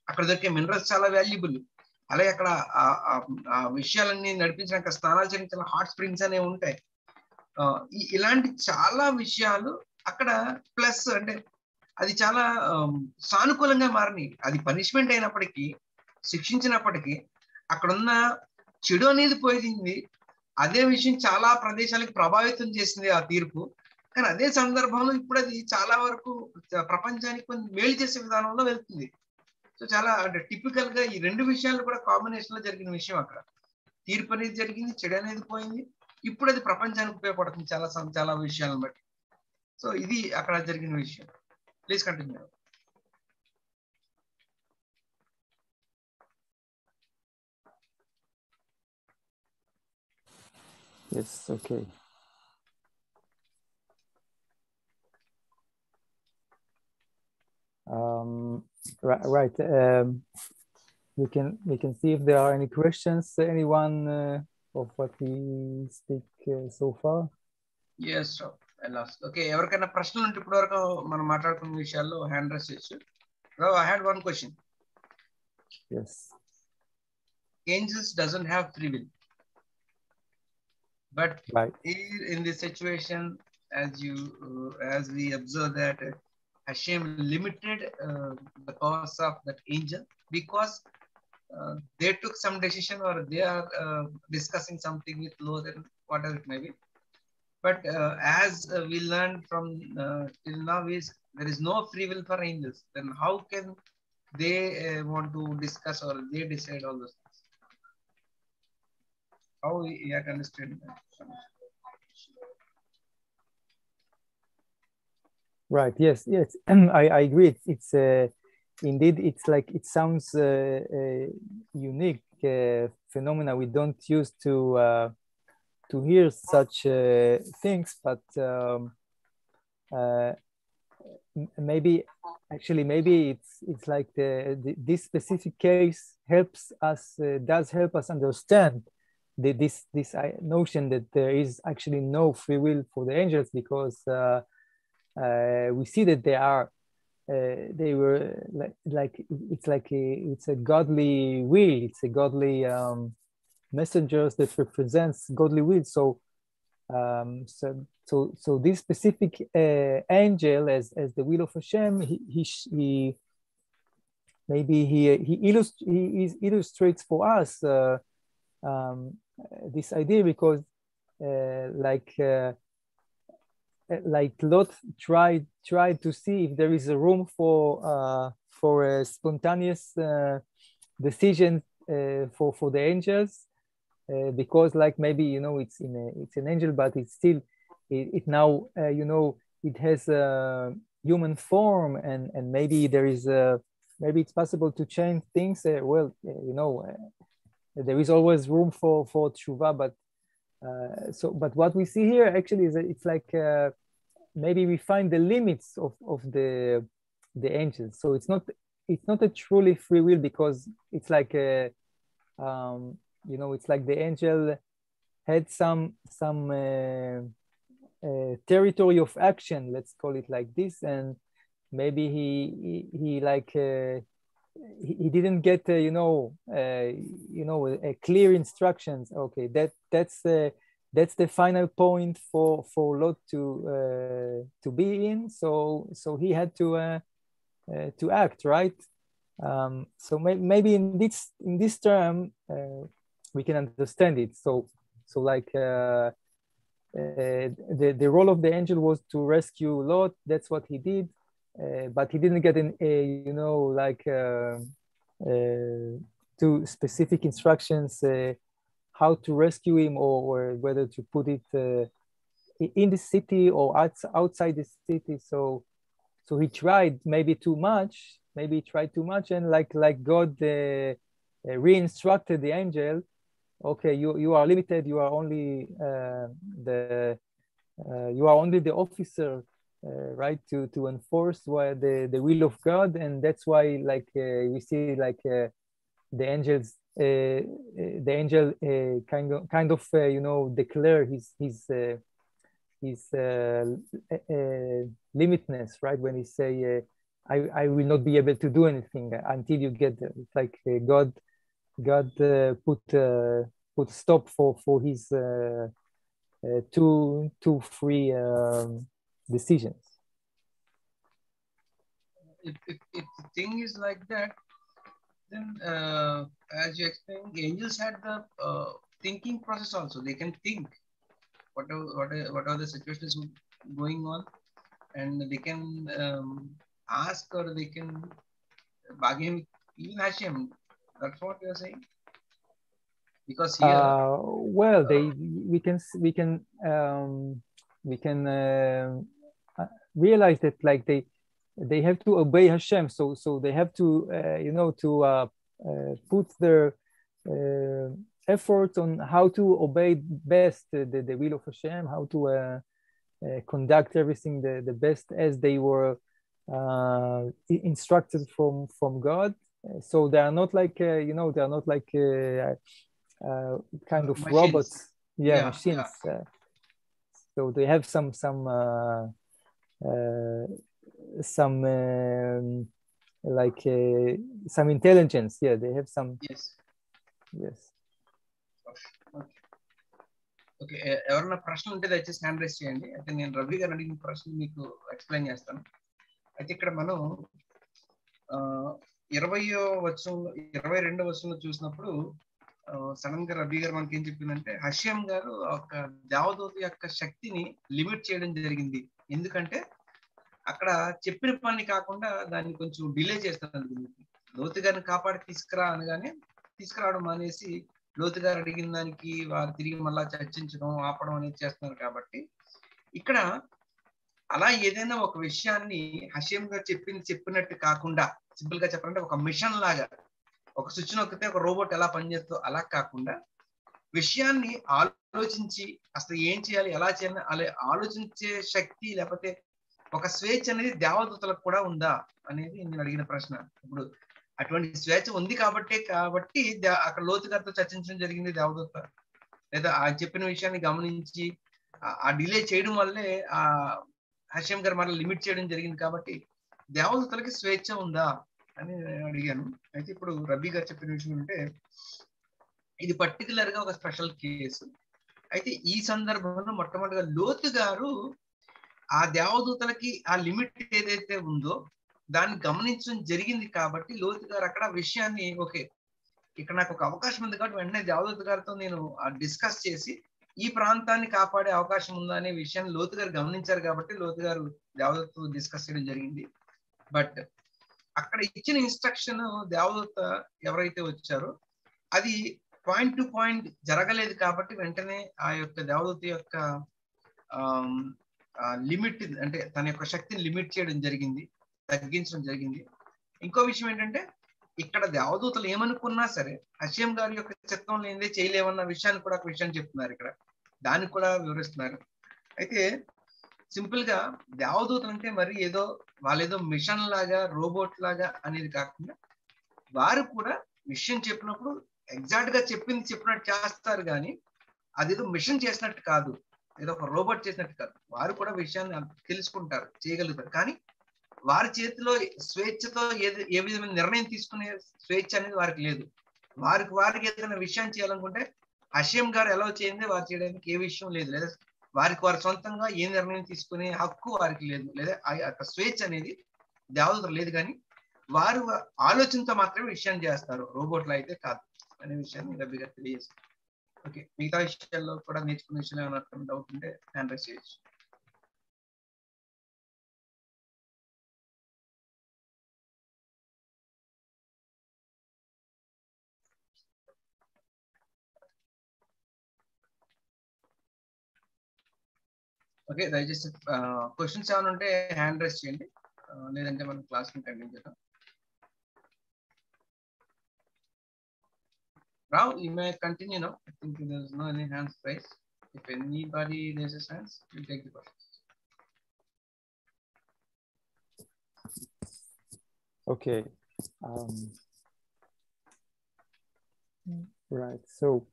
అక్కడ దొరికే మినరల్స్ చాలా వాల్యుబుల్. అలాగే అక్కడ ఆ విషయాలన్నీ నడిపించడానికి స్నానాలు చేయడానికి హాట్ స్ప్రింగ్స్ అనేవి ఉంటాయి. ఇలాంటి చాలా విషయాలు అక్కడ ప్లస్ అంటే అది చాలా సానుకూలంగా మారినాయి. అది పనిష్మెంట్ అయినప్పటికీ, శిక్షించినప్పటికీ అక్కడున్న చెడు అనేది పోయింది. అదే విషయం చాలా ప్రదేశాలకు ప్రభావితం చేసింది ఆ తీర్పు. కానీ అదే సందర్భంలో ఇప్పుడు అది చాలా వరకు ప్రపంచానికి కొంచెం మేలు చేసే విధానంలో వెళ్తుంది. సో చాలా అంటే టిపికల్ గా ఈ రెండు విషయాలు కూడా కాంబినేషన్ లో జరిగిన విషయం. అక్కడ తీర్పు అనేది జరిగింది, చెడు అనేది పోయింది. ఇప్పుడు అది ప్రపంచానికి ఉపయోగపడుతుంది చాలా విషయాలను బట్టి. సో ఇది అక్కడ జరిగిన విషయం. Please continue. Yes, okay. Right. We can see if there are any questions. Anyone of what we speak so far? Yes, sir. Okay. ఎవరికైనా ప్రశ్నలు ఉంటే ఇప్పటి వరకు మనం మాట్లాడుకున్న విషయాల్లో హ్యాండ్ రైజ్ చేయొచ్చు. I had one question. Yes. Angels doesn't have free will. But right. In this situation, as we observe that Hashem limited the powers of that angel because they took some decision or they are discussing something with Lord and whatever it may be. But as we learned from till now is there is no free will for angels. Then how can they want to discuss or they decide all those things? How we have to understand that? Right. Yes. I agree. It's indeed. It's like it sounds unique phenomena. We don't used to hear such things, but maybe it's like this specific case does help us understand this notion that there is actually no free will for the angels, because we see that they were like it's a godly will, it's a godly messengers that represents godly will. So this specific angel, as the will of Hashem, he illustrates for us this idea, because like Lot tried to see if there is a room for a spontaneous decision for the angels, because like maybe it's an angel, but it's still it now it has a human form, and maybe there is maybe it's possible to change things. There is always room for tshuva, but what we see here actually is that it's like maybe we find the limits of the angels. So it's not a truly free will, because it's like it's like the angel had some territory of action, let's call it like this, and maybe he didn't get clear instructions. Okay, that's the final point for Lot to be in. So he had to act, right? So maybe in this term we can understand it. So like the role of the angel was to rescue Lot. That's what he did, but he didn't get two specific instructions how to rescue him, or whether to put it in the city or outside the city. So he tried maybe too much, and like God re-instructed the angel. Okay, you are limited. You are only the officer, right, to enforce the will of God, and that's why we see the angel kind of declare his limitness, right, when he say I will not be able to do anything until you get there. It's like God put stop for his too free decisions. If the thing is like that, then as you explained, the angels had the thinking process also. They can think whatever the situation is going on, and they can ask, or they can bargain even Hashem. That's what you're saying. Because here, well, we can realize that they have to obey Hashem, so they have to put their efforts on how to obey best the will of Hashem, how to conduct everything the best as they were instructed from God. So they are not like they are not like kind of machines. Robots, machines. Yeah. So they have some intelligence. Yeah, they have some. Yes. Okay, ఎవరన్నా ప్రశ్న ఉంటే దయచేసి hand raise చేయండి. అయితే నేను రవి గారు అడిగిన ప్రశ్న మీకు ఎక్స్ప్లెయిన్ చేస్తాను. అయితే ఇక్కడ మనం 22వ వచనంలో చూసినప్పుడు సడన్ గా రబీ గారు మనకి ఏం చెప్పిందంటే, హషేం గారు ఒక దేవదూత యొక్క శక్తిని లిమిట్ చేయడం జరిగింది. ఎందుకంటే అక్కడ చెప్పిన పని కాకుండా దాన్ని కొంచెం డిలే చేస్తాను. లోతు గారిని కాపాడి తీసుకురా అనగానే తీసుకురావడం మానేసి లోతు గారు అడిగిన దానికి వారు తిరిగి మళ్ళా చర్చించడం, ఆపడం అనేది చేస్తున్నారు. కాబట్టి ఇక్కడ అలా ఏదైనా ఒక విషయాన్ని హషేం గారు చెప్పినట్టు కాకుండా, సింపుల్ గా చెప్పాలంటే ఒక మిషన్ లాగా, ఒక స్విచ్ నొక్కితే ఒక రోబోట్ ఎలా పనిచేస్తుందో అలా కాకుండా విషయాన్ని ఆలోచించి అసలు ఏం చేయాలి, ఎలా చేయాలి అలా ఆలోచించే శక్తి, లేకపోతే ఒక స్వేచ్ఛ అనేది దేవదూతలకు కూడా ఉందా అనేది నేను అడిగిన ప్రశ్న. ఇప్పుడు అటువంటి స్వేచ్ఛ ఉంది కాబట్టి అక్కడ లోతు గారితో చర్చించడం జరిగింది దేవదూత, లేదా ఆ చెప్పిన విషయాన్ని గమనించి ఆ డిలే చేయడం వల్లే ఆ హషేం గారు మళ్ళీ లిమిట్ చేయడం జరిగింది కాబట్టి దేవదూతలకి స్వేచ్ఛ ఉందా అని నేను అడిగాను. అయితే ఇప్పుడు రబీ గారు చెప్పిన విషయం అంటే ఇది పర్టికులర్ గా ఒక స్పెషల్ కేసు. అయితే ఈ సందర్భంలో మొట్టమొదటిగా లోతు గారు ఆ దేవదూతలకి ఆ లిమిట్ ఏదైతే ఉందో దాన్ని గమనించడం జరిగింది కాబట్టి లోతు గారు అక్కడ విషయాన్ని ఓకే, ఇక్కడ నాకు ఒక అవకాశం ఉంది కాబట్టి వెంటనే దేవదూత గారితో నేను డిస్కస్ చేసి ఈ ప్రాంతాన్ని కాపాడే అవకాశం ఉందా అనే విషయాన్ని లోతు గారు గమనించారు కాబట్టి లోతు గారు దేవదూతతో డిస్కస్ చేయడం జరిగింది. బట్ అక్కడ ఇచ్చిన ఇన్స్ట్రక్షన్ దేవదూత ఎవరైతే వచ్చారో అది పాయింట్ టు పాయింట్ జరగలేదు కాబట్టి వెంటనే ఆ యొక్క దేవదూత యొక్క లిమిట్ అంటే తన యొక్క శక్తిని లిమిట్ చేయడం జరిగింది, తగ్గించడం జరిగింది. ఇంకో విషయం ఏంటంటే ఇక్కడ దేవదూతలు ఏమనుకున్నా సరే హషేం గారి యొక్క చిత్తం లేనిదే చేయలేమన్న విషయాన్ని కూడా ఒక విషయాన్ని చెప్తున్నారు ఇక్కడ, దాన్ని కూడా వివరిస్తున్నారు. అయితే సింపుల్ గా దేవదూతలు అంటే మరి ఏదో వాళ్ళేదో మిషన్ లాగా రోబోట్ లాగా అనేది కాకుండా వారు కూడా విషయం చెప్పినప్పుడు ఎగ్జాక్ట్ గా చెప్పినట్టు చేస్తారు కానీ అదేదో మిషన్ చేసినట్టు కాదు, ఏదో ఒక రోబోట్ చేసినట్టు కాదు. వారు కూడా విషయాన్ని తెలుసుకుంటారు, చేయగలుగుతారు. కానీ వారి చేతిలో స్వేచ్ఛతో ఏ విధమైన నిర్ణయం తీసుకునే స్వేచ్ఛ అనేది వారికి లేదు. వారికి ఏదైనా విషయం చేయాలనుకుంటే హషేం గారు ఎలా చేయండి వారు చేయడానికి ఏ విషయం లేదు, లేదా వారి సొంతంగా ఏ నిర్ణయం తీసుకునే హక్కు వారికి లేదు, లేదా ఆ స్వేచ్ఛ అనేది దేవదూతలు లేదు. కానీ వారు ఆలోచనతో మాత్రమే విషయాన్ని చేస్తారు, రోబోట్లు అయితే కాదు అనే విషయాన్ని రబ్బీ గారు తెలియజేస్తారు. ఓకే, మిగతా విషయాల్లో కూడా నేర్చుకునే విషయాలు ఏమైనా డౌట్ ఉంటే హ్యాండ్ రైజ్ చేయొచ్చు. ఓకే, దయచేసి క్వశ్చన్స్ ఏమైనా ఉంటే హ్యాండ్ రైజ్ చేయండి, లేదంటే మనం క్లాస్ ని కంటిన్యూ చేద్దాం. Rao, you may continue now. I think there's no any hands raised. If anybody raises hands, you take the questions. Okay. Right. So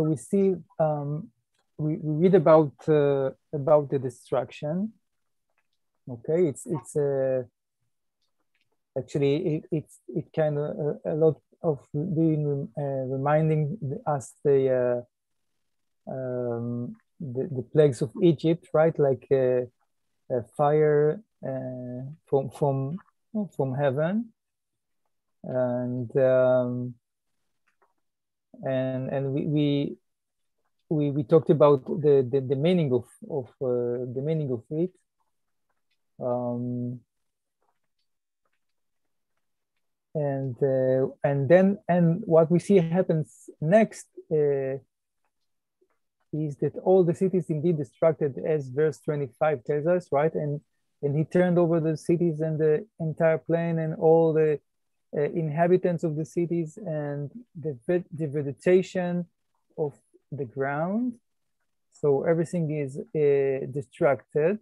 we see we read about the destruction. Okay, it's actually it kind of a lot of being reminding us the plagues of Egypt, right? Like fire from heaven, and we talked about the meaning of the meaning of it. And what we see happens next is that all the cities indeed destructed, as verse 25 tells us, right? And he turned over the cities and the entire plain and all the inhabitants of the cities and the vegetation of the ground. So everything is destructed.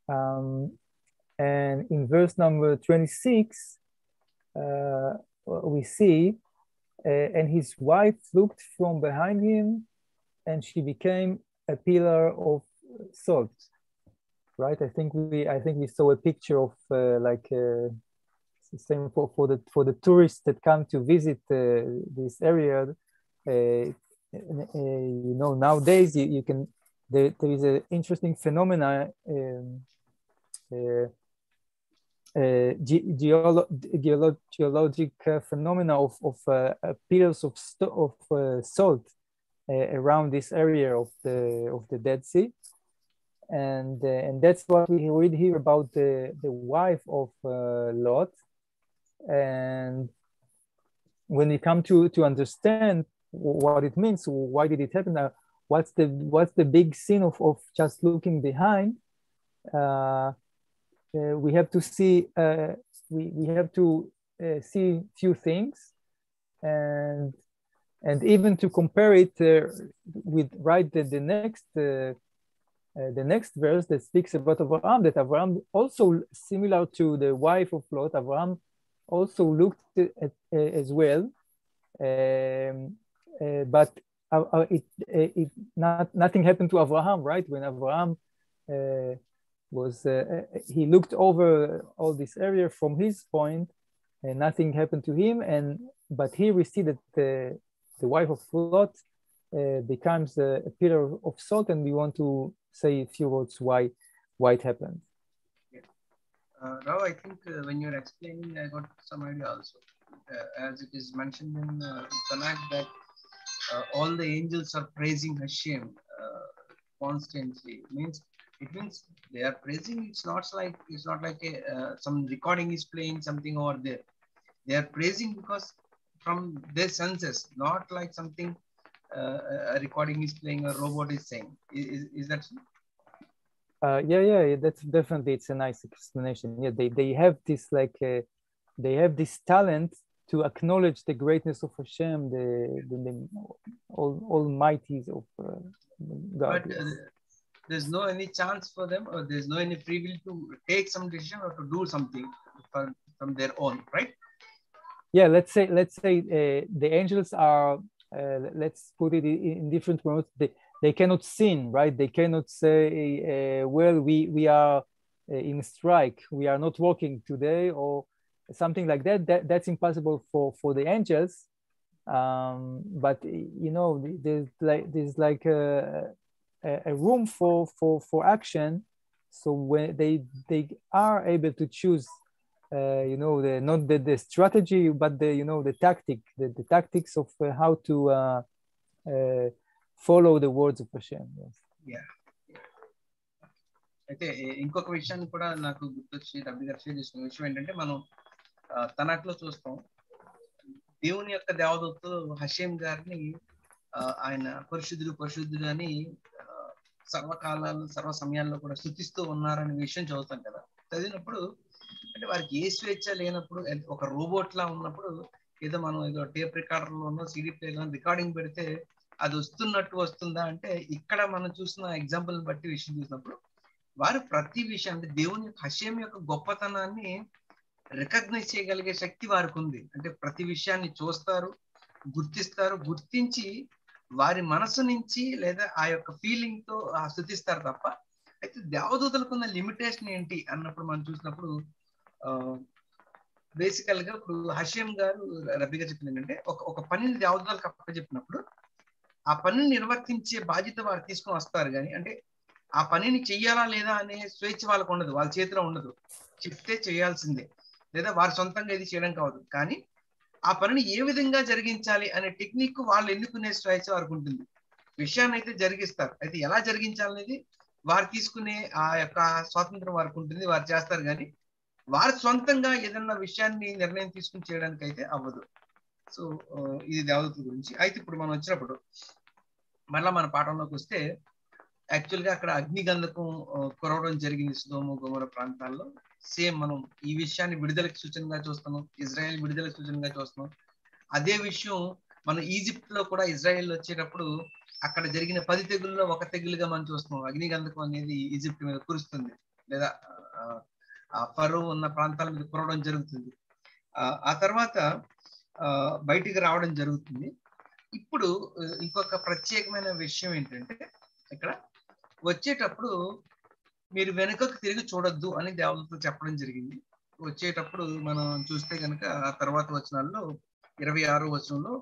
And in verse number 26, we see, and his wife looked from behind him, and she became a pillar of salt. Right? I think we saw a picture of same for the tourists that come to visit this area. You know, nowadays you can there is an interesting phenomena. Geologic phenomena of pillars of salt around this area of the Dead Sea, and that's what we read here about the wife of Lot. And when we come to understand what it means, why did it happen? What's the big sin of just looking behind? We have to see we have to see few things, and And even to compare it with the next verse that speaks about Abraham, that Abraham also similar to the wife of Lot, Abraham also looked at as well, but nothing happened to Abraham, right? When Abraham he looked over all this area from his point, and nothing happened to him, but here we see that the wife of Lot becomes a pillar of salt, and we want to say a few words why it happened. Rao, I think when you're explaining, I got some idea also. As it is mentioned in Tanakh that all the angels are praising Hashem constantly. It means they are praising. It's not like some recording is playing something over there. They are praising because from their senses, not like something a recording is playing, a robot is saying. Is that so? Yeah, that's definitely, it's a nice explanation. Yeah, they have this they have this talent to acknowledge the greatness of Hashem, the almighties of God. But there's no any chance for them, or there's no any free will to take some decision or to do something from their own, right? Yeah, let's say the angels are, let's put it in different words. They cannot sin, right? They cannot say, well, we are in strike, we are not working today, or something like that. That's impossible for the angels. But you know, there's like a room for action. So when they are able to choose, you know, not the strategy, but the tactics of how to follow the words of Hashem. Yes. Yeah. అయితే ఇంకొక విషయాన్ని కూడా నాకు గుర్తొచ్చి రబ్బీ గారు share చేసిన విషయం ఏంటంటే, మనం తనాక్లో చూస్తాం, దేవుని యొక్క దేవదూతలు హషేం గారిని ఆయన పరిశుద్ధుడు అని సర్వకాలాలు సర్వ సమయాల్లో కూడా స్తుతిస్తూ ఉన్నారనే విషయం చదువుతాం కదా. చదివినప్పుడు అంటే వారికి ఏ స్వేచ్ఛ లేనప్పుడు, ఒక రోబోట్ లా ఉన్నప్పుడు, ఏదో టేప్ రికార్డర్లోనో సిడి ప్లేలో రికార్డింగ్ పెడితే అది వస్తుందా అంటే, ఇక్కడ మనం చూసిన ఎగ్జాంపుల్ బట్టి విషయం చూసినప్పుడు వారు ప్రతి విషయం అంటే దేవుని యొక్క హషేం యొక్క గొప్పతనాన్ని రికగ్నైజ్ చేయగలిగే శక్తి వారికి ఉంది. అంటే ప్రతి విషయాన్ని చూస్తారు, గుర్తించి వారి మనసు నుంచి లేదా ఆ యొక్క ఫీలింగ్ తో స్తుతిస్తారు తప్ప. అయితే దేవదూతలకు ఉన్న లిమిటేషన్ ఏంటి అన్నప్పుడు మనం చూసినప్పుడు, బేసికల్ గా ఇప్పుడు హషేం గారు రబ్బీగా చెప్పింది ఏంటంటే, ఒక పనిని దేవదూతలకు అప్పచెప్పినప్పుడు ఆ పనిని నిర్వర్తించే బాధ్యత వారు తీసుకుని వస్తారు. కానీ అంటే ఆ పనిని చెయ్యాలా లేదా అనే స్వేచ్ఛ వాళ్ళకు ఉండదు, వాళ్ళ చేతిలో ఉండదు. చెప్తే చేయాల్సిందే, లేదా వారి సొంతంగా ఇది చేయడం కావద్దు. కానీ ఆ పనిని ఏ విధంగా జరిగించాలి అనే టెక్నిక్ వాళ్ళు ఎన్నుకునే స్వేచ్ఛ వారికి ఉంటుంది. విషయాన్ని అయితే జరిగిస్తారు, అయితే ఎలా జరిగించాలనేది వారు తీసుకునే ఆ యొక్క స్వాతంత్రం వారికి ఉంటుంది, వారు చేస్తారు. కానీ వారి సొంతంగా ఏదన్నా విషయాన్ని నిర్ణయం తీసుకుని చేయడానికి అయితే అవ్వదు. సో ఇది దేవదూతల గురించి. అయితే ఇప్పుడు మనం వచ్చినప్పుడు మళ్ళా మన పాఠంలోకి వస్తే, యాక్చువల్ గా అక్కడ అగ్నిగంధకం కురవడం జరిగింది సొదొమ గొమొర్రా ప్రాంతాల్లో. సేమ్ మనం ఈ విషయాన్ని విడుదలకు సూచనగా చూస్తున్నాం, ఇజ్రాయెల్ విడుదలకు సూచనగా చూస్తున్నాం. అదే విషయం మనం ఈజిప్ట్ లో కూడా ఇజ్రాయెల్ వచ్చేటప్పుడు అక్కడ జరిగిన 10 తెగుల్లో ఒక తెగులుగా మనం చూస్తున్నాం. అగ్నిగంధకం అనేది ఈజిప్ట్ మీద కురుస్తుంది, లేదా ఆ ఫరో ఉన్న ప్రాంతాల మీద కురవడం జరుగుతుంది. ఆ తర్వాత బయటికి రావడం జరుగుతుంది. ఇప్పుడు ఇంకొక ప్రత్యేకమైన విషయం ఏంటంటే, ఇక్కడ వచ్చేటప్పుడు మీరు వెనుకకు తిరిగి చూడొద్దు అని దేవదూతలు చెప్పడం జరిగింది. వచ్చేటప్పుడు మనం చూస్తే కనుక ఆ తర్వాత వచనాల్లో 26వ వచనంలో,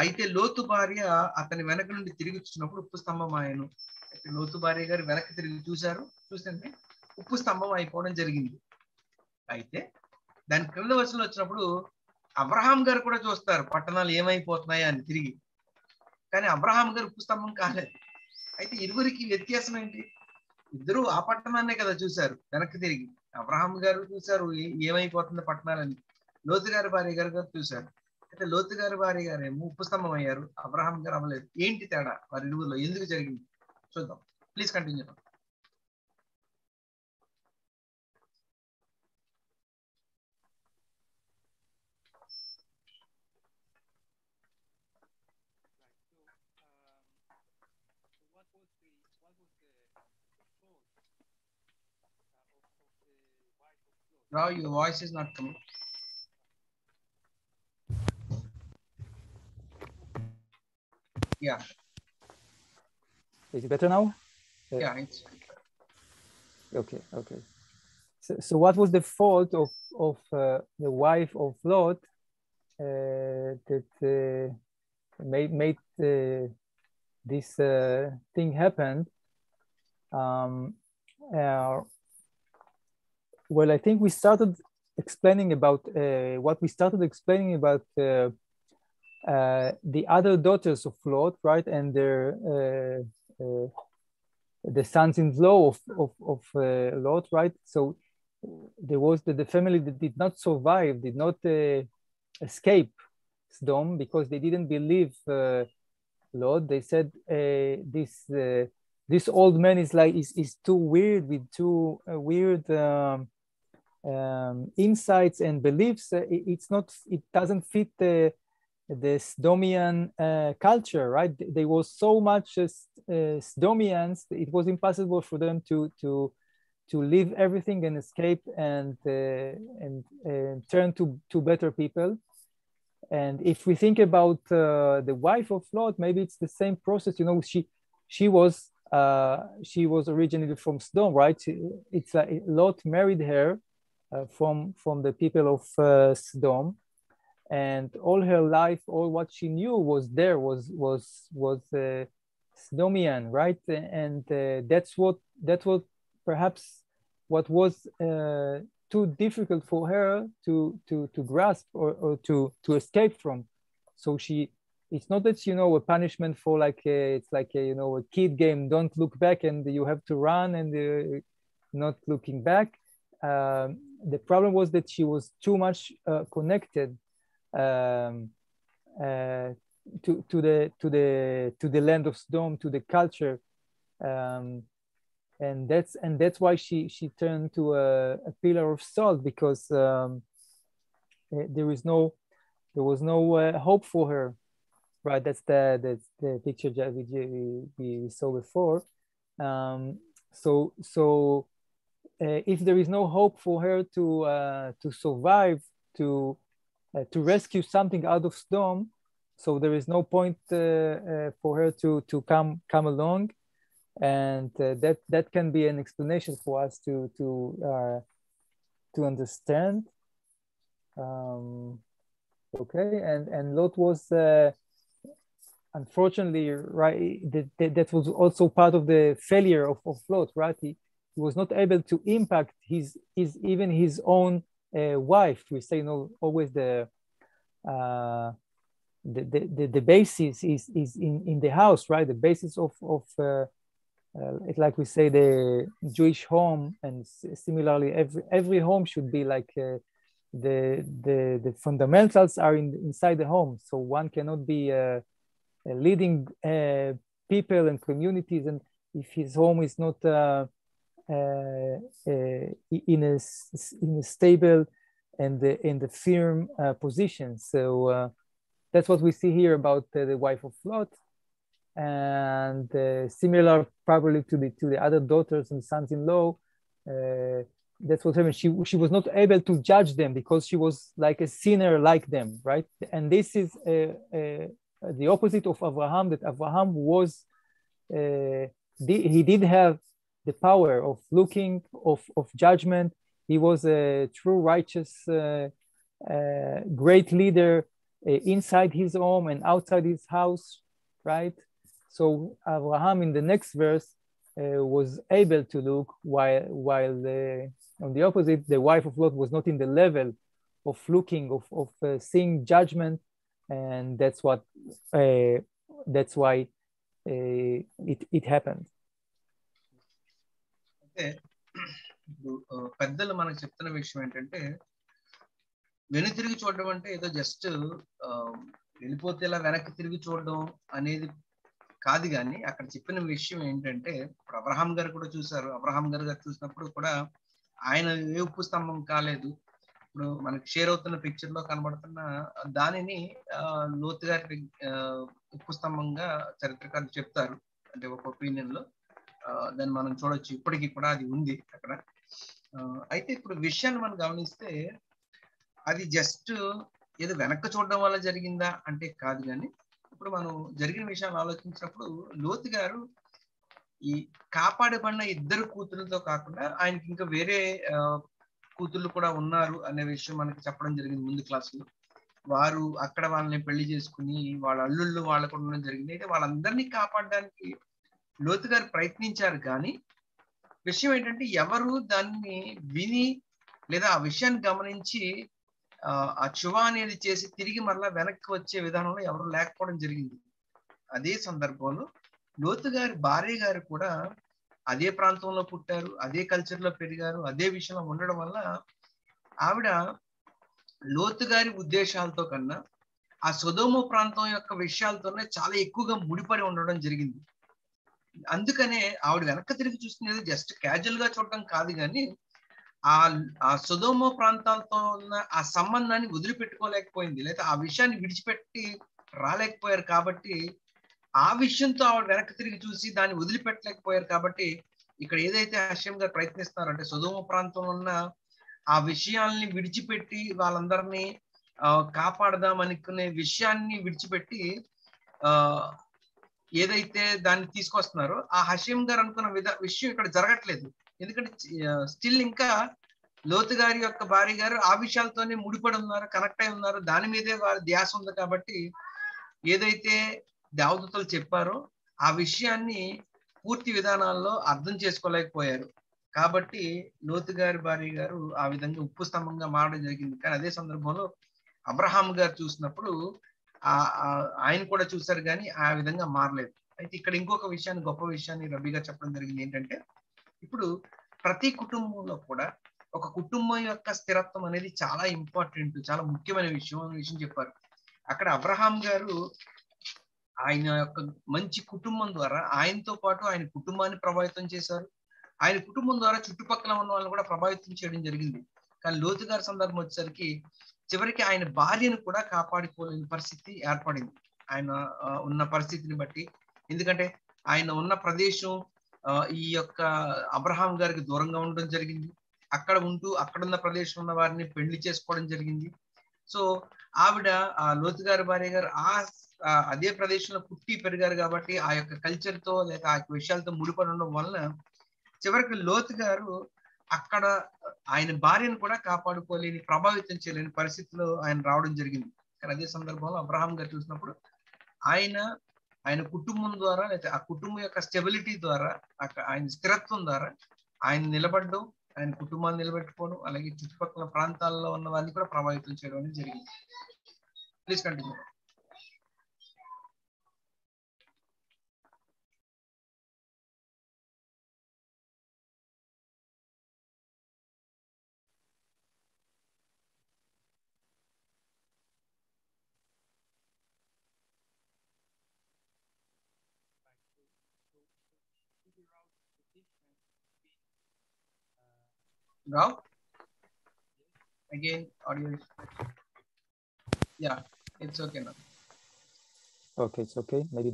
అయితే లోతు భార్య అతని వెనక నుండి తిరిగి చూసినప్పుడు ఉప్పు స్తంభం ఆయను. అయితే లోతు భార్య గారు వెనక్కి తిరిగి చూస్తే ఉప్పు స్తంభం అయిపోవడం జరిగింది. అయితే దాని క్రింద వచనంలో వచ్చినప్పుడు అబ్రహాం గారు కూడా చూస్తారు పట్టణాలు ఏమైపోతున్నాయా అని తిరిగి, కానీ అబ్రహాం గారు ఉప్పు స్తంభం కాలేదు. అయితే ఇరువురికి వ్యత్యాసం ఏంటి? ఇద్దరు ఆ పట్టణాన్నే కదా చూశారు వెనక్కి తిరిగి. అబ్రహాం గారు చూశారు ఏమైపోతుంది పట్టణాలని, లోతు గారి భార్య గారు చూశారు. అయితే లోతు గారి భార్య గారు ఏమో ఉప్పు స్తంభం అయ్యారు, అబ్రహాం గారు అవ్వలేదు. ఏంటి తేడా వారి ఇరువులో, ఎందుకు జరిగింది చూద్దాం. Please continue. Now your voice is not coming. Yeah. Is it better now? Yeah, it's okay. So what was the fault of the wife of Lot that made this thing happen? Well, I think we started explaining about what we started explaining about the other daughters of Lot, right, and their the sons-in-law of Lot, right? So there was the family that did not survive, did not escape Sodom because they didn't believe Lot. They said this old man is too weird with too weird insights and beliefs. It doesn't fit the Sodomian culture, right? There was so much Sodomians, it was impossible for them to leave everything and escape and turn to better people. And if we think about the wife of Lot, maybe it's the same process. You know, she was originally from Sodom, right? It's Lot married her from the people of Sodom, and all her life, all what she knew was Sodomian, right? And that's what perhaps what was too difficult for her to grasp or to escape from. So it's not that, you know, a punishment for it's like a, you know, a kid game, don't look back and you have to run and not looking back. The problem was that she was too much connected to the land of Sodom, to the culture, and that's why she turned to a pillar of salt, because there was no hope for her, right? That's the picture that we saw before. So if there is no hope for her to survive, to rescue something out of Sodom, so there is no point for her to come along, and that can be an explanation for us to understand. Okay, and Lot was unfortunately, right, that was also part of the failure of Lot, right? He was not able to impact even his own wife. We say, you know, always the basis is in the house, right? The basis of like we say, the Jewish home, and similarly every home should be like the fundamentals are inside the home. So one cannot be leading people and communities, and if his home is not in a stable and in the firm position. So that's what we see here about the wife of Lot, and similar probably to the other daughters and sons-in-law. That's what happened. She was not able to judge them because she was like a sinner like them, right? And this is the opposite of Abraham. That Abraham was he did have the power of looking, of judgment. He was a true righteous, great leader inside his home and outside his house, right? So Abraham in the next verse was able to look, while on the opposite, the wife of Lot was not in the level of looking, of seeing judgment, and that's why it happened. అంటే పెద్దలు మనకు చెప్తున్న విషయం ఏంటంటే, వెనుతిరిగి చూడడం అంటే ఏదో జస్ట్ వెళ్ళిపోతే ఇలా వెనక్కి తిరిగి చూడడం అనేది కాదు. కానీ అక్కడ చెప్పిన విషయం ఏంటంటే, ఇప్పుడు అబ్రహాం గారు కూడా చూశారు. అబ్రహాం గారు చూసినప్పుడు కూడా ఆయన ఏ ఉప్పు స్తంభం కాలేదు. ఇప్పుడు మనకి షేర్ అవుతున్న పిక్చర్ లో కనబడుతున్న దానిని లోతు గారి ఉప్పు స్తంభంగా చరిత్రకారులు చెప్తారు. అంటే ఒక ఒపీనియన్ లో దాన్ని మనం చూడొచ్చు. ఇప్పటికీ కూడా అది ఉంది అక్కడ. అయితే ఇప్పుడు విషయాన్ని మనం గమనిస్తే అది జస్ట్ ఏదో వెనక్కి చూడడం వల్ల జరిగిందా అంటే కాదు, కానీ ఇప్పుడు మనం జరిగిన విషయాలు ఆలోచించినప్పుడు లోతు గారు ఈ కాపాడబడిన ఇద్దరు కూతురులతో కాకుండా ఆయనకి ఇంకా వేరే కూతుళ్ళు కూడా ఉన్నారు అనే విషయం మనకి చెప్పడం జరిగింది ముందు క్లాసులో. వారు అక్కడ వాళ్ళని పెళ్లి చేసుకుని వాళ్ళ అల్లుళ్ళు వాళ్ళకు ఉండడం జరిగింది. అయితే వాళ్ళందరినీ కాపాడడానికి లోతు గారు ప్రయత్నించారు, కానీ విషయం ఏంటంటే ఎవరు దాన్ని విని లేదా ఆ విషయాన్ని గమనించి ఆ చువా అనేది చేసి తిరిగి మరలా వెనక్కి వచ్చే విధానంలో ఎవరు లేకపోవడం జరిగింది. అదే సందర్భంలో లోతు గారి భార్య గారు కూడా అదే ప్రాంతంలో పుట్టారు, అదే కల్చర్ లో పెరిగారు, అదే విషయంలో ఉండడం వల్ల ఆవిడ లోతు గారి ఉద్దేశాలతో కన్నా ఆ సొదొమ ప్రాంతం యొక్క విషయాలతోనే చాలా ఎక్కువగా ముడిపడి ఉండడం జరిగింది. అందుకనే ఆవిడ వెనక్కి తిరిగి చూస్తున్నది జస్ట్ క్యాజువల్ గా చూడటం కాదు, కానీ ఆ సొదొమ ప్రాంతాలతో ఉన్న ఆ సంబంధాన్ని వదిలిపెట్టుకోలేకపోయింది, లేదా ఆ విషయాన్ని విడిచిపెట్టి రాలేకపోయారు. కాబట్టి ఆ విషయంతో ఆవిడ వెనక్కి తిరిగి చూసి దాన్ని వదిలిపెట్టలేకపోయారు. కాబట్టి ఇక్కడ ఏదైతే హషేం గారు ప్రయత్నిస్తున్నారో అంటే సొదొమ ప్రాంతంలో ఉన్న ఆ విషయాల్ని విడిచిపెట్టి వాళ్ళందరినీ కాపాడదాం అనుకునే విషయాన్ని విడిచిపెట్టి ఏదైతే దాన్ని తీసుకొస్తున్నారో ఆ హషేం గారు అనుకున్న విషయం ఇక్కడ జరగట్లేదు. ఎందుకంటే స్టిల్ ఇంకా లోతు గారి యొక్క భార్య గారు ఆ విషయాలతోనే ముడిపడి ఉన్నారు, కనెక్ట్ అయి ఉన్నారు, దాని మీదే వారి ధ్యాస ఉంది. కాబట్టి ఏదైతే దేవదూతలు చెప్పారో ఆ విషయాన్ని పూర్తి విధానాల్లో అర్థం చేసుకోలేకపోయారు. కాబట్టి లోతు గారి భార్య గారు ఆ విధంగా ఉప్పు స్తంభంగా మారడం జరిగింది. కానీ అదే సందర్భంలో అబ్రహాం గారు చూసినప్పుడు ఆయన కూడా చూశారు, కానీ ఆ విధంగా మారలేదు. అయితే ఇక్కడ ఇంకొక విషయాన్ని, గొప్ప విషయాన్ని రబీ గారు చెప్పడం జరిగింది. ఏంటంటే ఇప్పుడు ప్రతి కుటుంబంలో కూడా ఒక కుటుంబం యొక్క స్థిరత్వం అనేది చాలా ఇంపార్టెంట్, చాలా ముఖ్యమైన విషయం చెప్పారు. అక్కడ అబ్రహాం గారు ఆయన యొక్క మంచి కుటుంబం ద్వారా ఆయనతో పాటు ఆయన కుటుంబాన్ని ప్రభావితం చేశారు. ఆయన కుటుంబం ద్వారా చుట్టుపక్కల ఉన్న వాళ్ళని కూడా ప్రభావితం చేయడం జరిగింది. కానీ లోతు గారి సందర్భం వచ్చేసరికి చివరికి ఆయన భార్యను కూడా కాపాడుకోలేని పరిస్థితి ఏర్పడింది ఆయన ఉన్న పరిస్థితిని బట్టి. ఎందుకంటే ఆయన ఉన్న ప్రదేశం ఈ యొక్క అబ్రహాం గారికి దూరంగా ఉండడం జరిగింది. అక్కడ ఉంటూ అక్కడున్న ప్రదేశం ఉన్న వారిని పెళ్లి చేసుకోవడం జరిగింది. సో ఆవిడ లోతు గారి భార్య గారు అదే ప్రదేశంలో పుట్టి పెరిగారు కాబట్టి ఆ యొక్క కల్చర్ తో లేక ఆ యొక్క విషయాలతో ముడిపడి ఉండడం వలన చివరికి లోతు గారు అక్కడ ఆయన భార్యను కూడా కాపాడుకోలేని, ప్రభావితం చేయలేని పరిస్థితిలో ఆయన రావడం జరిగింది. కానీ అదే సందర్భంలో అబ్రహాం గారు చూసినప్పుడు ఆయన కుటుంబం ద్వారా లేకపోతే ఆ కుటుంబం యొక్క స్టెబిలిటీ ద్వారా ఆయన స్థిరత్వం ద్వారా ఆయన నిలబడడం, ఆయన కుటుంబాన్ని నిలబెట్టుకోవడం, అలాగే చుట్టుపక్కల ప్రాంతాల్లో ఉన్న వారిని కూడా ప్రభావితం చేయడం అనేది జరిగింది. Please continue. Now, again, audio. Yeah, it's okay now. Okay, it's okay. Maybe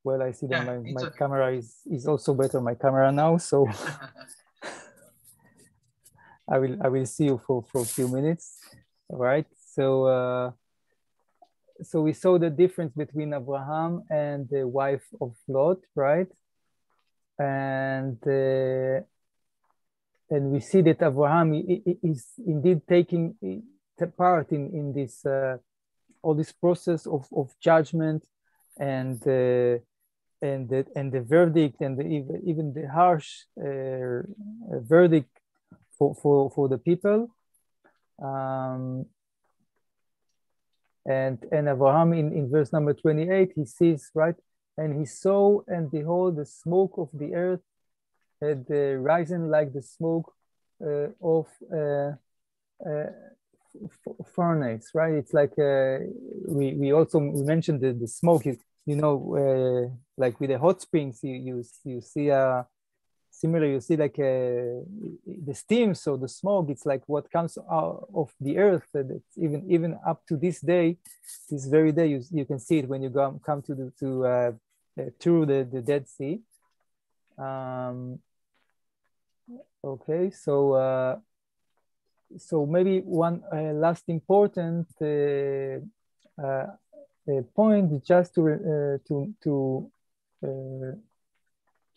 well, I see that my okay. camera is also better. My camera now, so I will see you for a few minutes. All right. So we saw the difference between Abraham and the wife of Lot, right? And we see that Abraham is indeed taking part in this all this process of judgment and the verdict and even the harsh verdict for the people. And Abraham in verse number 28, he sees, right? And he saw and behold the smoke of the earth had risen like the smoke of furnace, right? It's like we also mentioned the smoke. Like with the hot springs, you see similar. You see like the steam, so the smoke. It's like what comes out of the earth. That's even up to this day, this very day, you can see it when you come to through the Dead Sea. Okay, so maybe one last important point, just to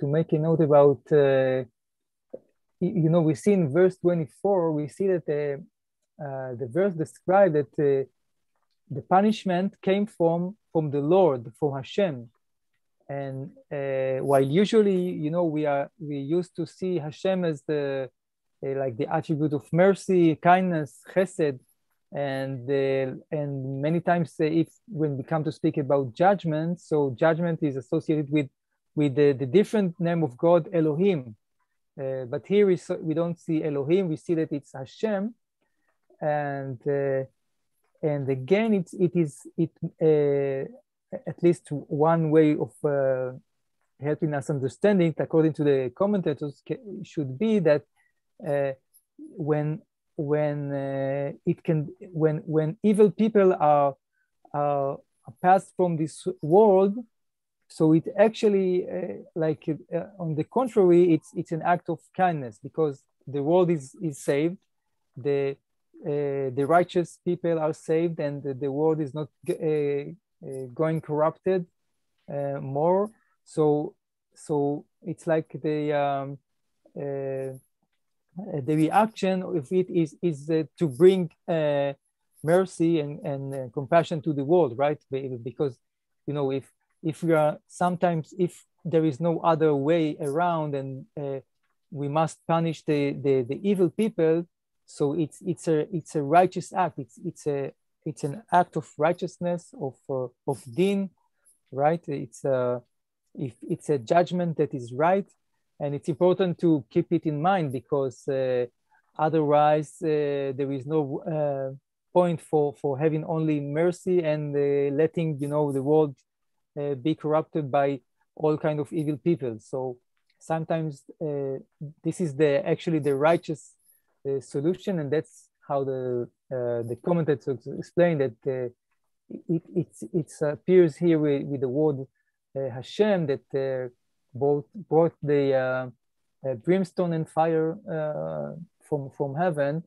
make a note about, we see in verse 24, we see that the verse described that the punishment came from the Lord, from Hashem. And while usually, we used to see Hashem as the attribute of mercy, kindness, chesed, and many times when we come to speak about judgment, so judgment is associated with the different name of God, Elohim. But here we don't see Elohim, we see that it's Hashem, and again it is at least one way of helping us understanding it, according to the commentators, should be that when evil people are passed from this world, so it actually on the contrary, it's an act of kindness, because the world is saved, the righteous people are saved, and the world is not going corrupted more. So it's like the reaction of it is to bring mercy and compassion to the world, right? Because if we are sometimes, if there is no other way around, and we must punish the evil people, so it's a righteous act. It's an act of righteousness, of din, right? It's a judgment that is right, and it's important to keep it in mind, because otherwise there is no point for having only mercy and letting the world be corrupted by all kind of evil people. So sometimes this is actually the righteous solution, and that's how the commentators explain that it appears here with the word Hashem, that brought the brimstone and fire from heaven,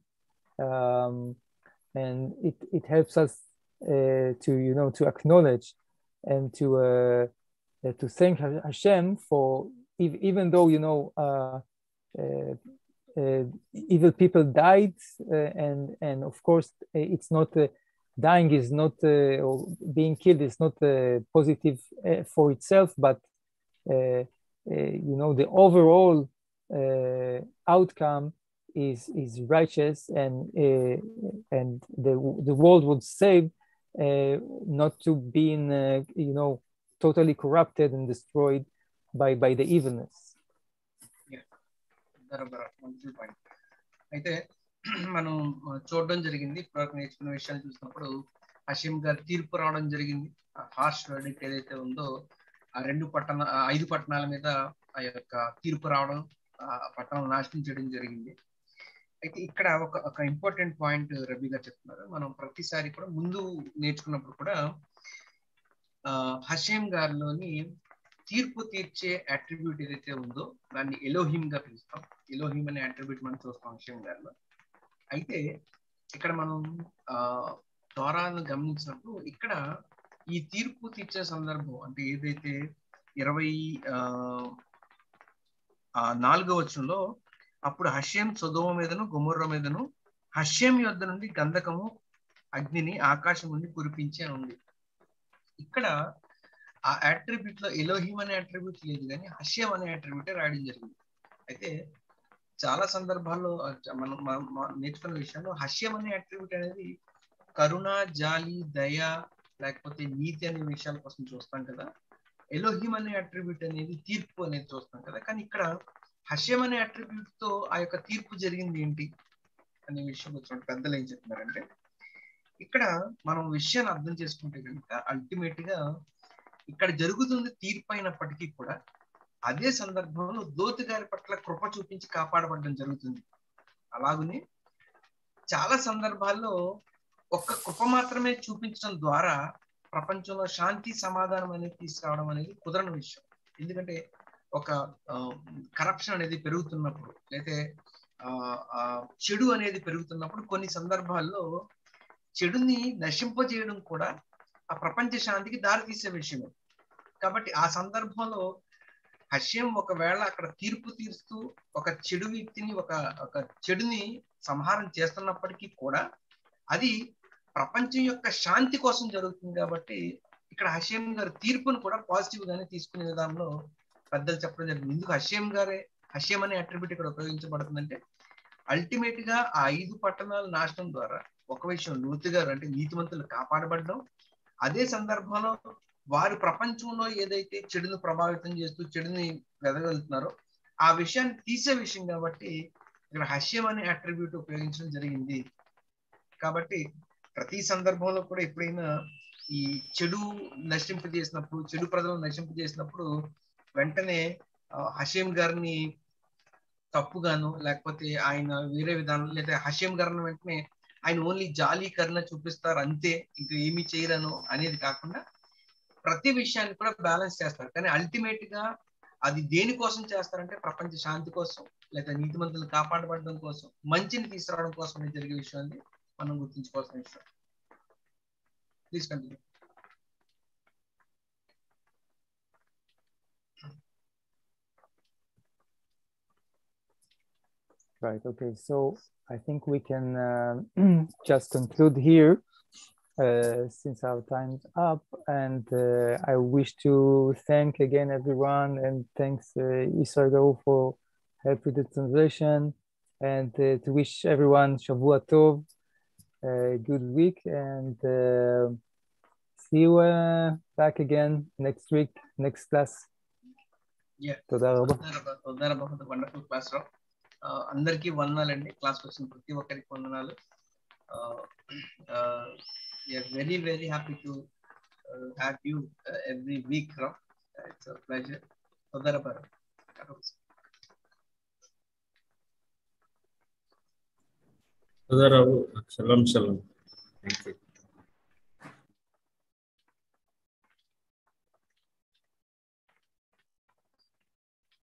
and it helps us to acknowledge and to thank Hashem for, even though evil people died, and of course it's not dying is not or being killed is not positive for itself, but the overall outcome is righteous, and the world was saved, not to being totally corrupted and destroyed by the evilness. అయితే మనం చూడడం జరిగింది, ఇప్పుడు నేర్చుకున్న విషయాలు చూసినప్పుడు హషీం గారి తీర్పు రావడం జరిగింది. హార్ష్ వర్డిక్ట్ ఏదైతే ఉందో ఆ 5 పట్టణాల మీద ఆ యొక్క తీర్పు రావడం, ఆ పట్టణం నాశనం చేయడం జరిగింది. అయితే ఇక్కడ ఒక ఇంపార్టెంట్ పాయింట్ రబీ గారు చెప్తున్నారు. మనం ప్రతిసారి కూడా ముందు నేర్చుకున్నప్పుడు కూడా హషీం గారిలోని తీర్పు తీర్చే అట్రిబ్యూట్ ఏదైతే ఉందో దాన్ని ఎలోహిం గా పిలుస్తాం. ఎలోహిం అనే అట్రిబ్యూట్ మనం చూస్తాం హషీం గారిలో. అయితే ఇక్కడ మనం తోరాను గమనించినప్పుడు ఇక్కడ ఈ తీర్పు తీర్చే సందర్భం అంటే ఏదైతే 24వ వచనంలో, అప్పుడు హషేం సొదొమ మీదను గొమొర్రా మీదను హషేం యొద్ద నుండి గంధకము అగ్నిని ఆకాశం నుండి కురిపించి అని ఉంది. ఇక్కడ ఆ అట్రిబ్యూట్ లో ఎలోహిం అనే అట్రిబ్యూట్ లేదు, కానీ హషేం అనే అట్రిబ్యూటే రాయడం జరిగింది. అయితే చాలా సందర్భాల్లో మనం నేర్చుకున్న విషయంలో హషేం అనే అట్రిబ్యూట్ అనేది కరుణ, జాలి, దయ, లేకపోతే నీతి అనే విషయాల కోసం చూస్తాం కదా. ఎలోహిం అనే అట్రిబ్యూట్ అనేది తీర్పు అనేది చూస్తాం కదా. కానీ ఇక్కడ హషేం అనే అట్రిబ్యూట్ తో ఆ యొక్క తీర్పు జరిగింది ఏంటి అనే విషయం వచ్చినట్టు పెద్దలు ఏం చెప్తున్నారంటే, ఇక్కడ మనం విషయాన్ని అర్థం చేసుకుంటే కనుక అల్టిమేట్ గా ఇక్కడ జరుగుతుంది తీర్పు అయినప్పటికీ కూడా అదే సందర్భంలో లోతు గారి పట్ల కృప చూపించి కాపాడబడడం జరుగుతుంది. అలాగనే చాలా సందర్భాల్లో ఒక్క కృప మాత్రమే చూపించడం ద్వారా ప్రపంచంలో శాంతి సమాధానం అనేది తీసుకురావడం అనేది కుదరని విషయం. ఎందుకంటే ఒక కరప్షన్ అనేది పెరుగుతున్నప్పుడు, అయితే చెడు అనేది పెరుగుతున్నప్పుడు కొన్ని సందర్భాల్లో చెడుని నశింపజేయడం కూడా ఆ ప్రపంచ శాంతికి దారితీసే విషయమే. కాబట్టి ఆ సందర్భంలో హషేం ఒకవేళ అక్కడ తీర్పు తీరుస్తూ ఒక చెడు వ్యక్తిని ఒక చెడుని సంహారం చేస్తున్నప్పటికీ కూడా అది ప్రపంచం యొక్క శాంతి కోసం జరుగుతుంది. కాబట్టి ఇక్కడ హషేం గారి తీర్పును కూడా పాజిటివ్ గానే తీసుకునే విధానంలో పెద్దలు చెప్పడం జరిగింది. ఎందుకు హషేం అనే అట్రిబ్యూట్ ఇక్కడ ఉపయోగించబడుతుందంటే అల్టిమేట్ గా ఆ 5 పట్టణాల నాశనం ద్వారా ఒక విషయం లూతు గారు అంటే నీతిమంతులు కాపాడబడడం, అదే సందర్భంలో వారు ప్రపంచంలో ఏదైతే చెడును ప్రభావితం చేస్తూ చెడుని వెదగలుగుతున్నారో ఆ విషయాన్ని తీసే విషయం. కాబట్టి ఇక్కడ హషేం అనే అట్రిబ్యూట్ ఉపయోగించడం జరిగింది. కాబట్టి ప్రతి సందర్భంలో కూడా ఎప్పుడైనా ఈ చెడు నశింపజేసినప్పుడు, చెడు ప్రజలను నశింపజేసినప్పుడు వెంటనే హషేం గారిని తప్పుగాను, లేకపోతే ఆయన వేరే విధానం, లేదా హషేం గారిని వెంటనే ఆయన ఓన్లీ జాలీ కరుణ చూపిస్తారు అంతే, ఇంకా ఏమీ చేయరను అనేది కాకుండా ప్రతి విషయాన్ని కూడా బ్యాలెన్స్ చేస్తారు. కానీ అల్టిమేట్ గా అది దేనికోసం చేస్తారంటే ప్రపంచ శాంతి కోసం, లేదా నీతిమంతులను కాపాడబడడం కోసం, మంచిని తీసుకురావడం కోసం అనేది జరిగే విషయాన్ని మనం గుర్తుంచుకోవాల్సిన విషయం. Please continue. Right. Okay. So I think we can just conclude here since our time's up. And I wish to thank again everyone, and thanks Israel for help with the translation, and to wish everyone Shavua Tov, good week, and see you back again next week, next class. Yeah. Toda rabba. Wonderful class లో అందరికీ వందనాలండి. Class వచ్చిన ప్రతి ఒక్కరికి వందనాలు. Very very happy to have you every week. It's pleasure. తొందరపడ Shalom, shalom. Thank you.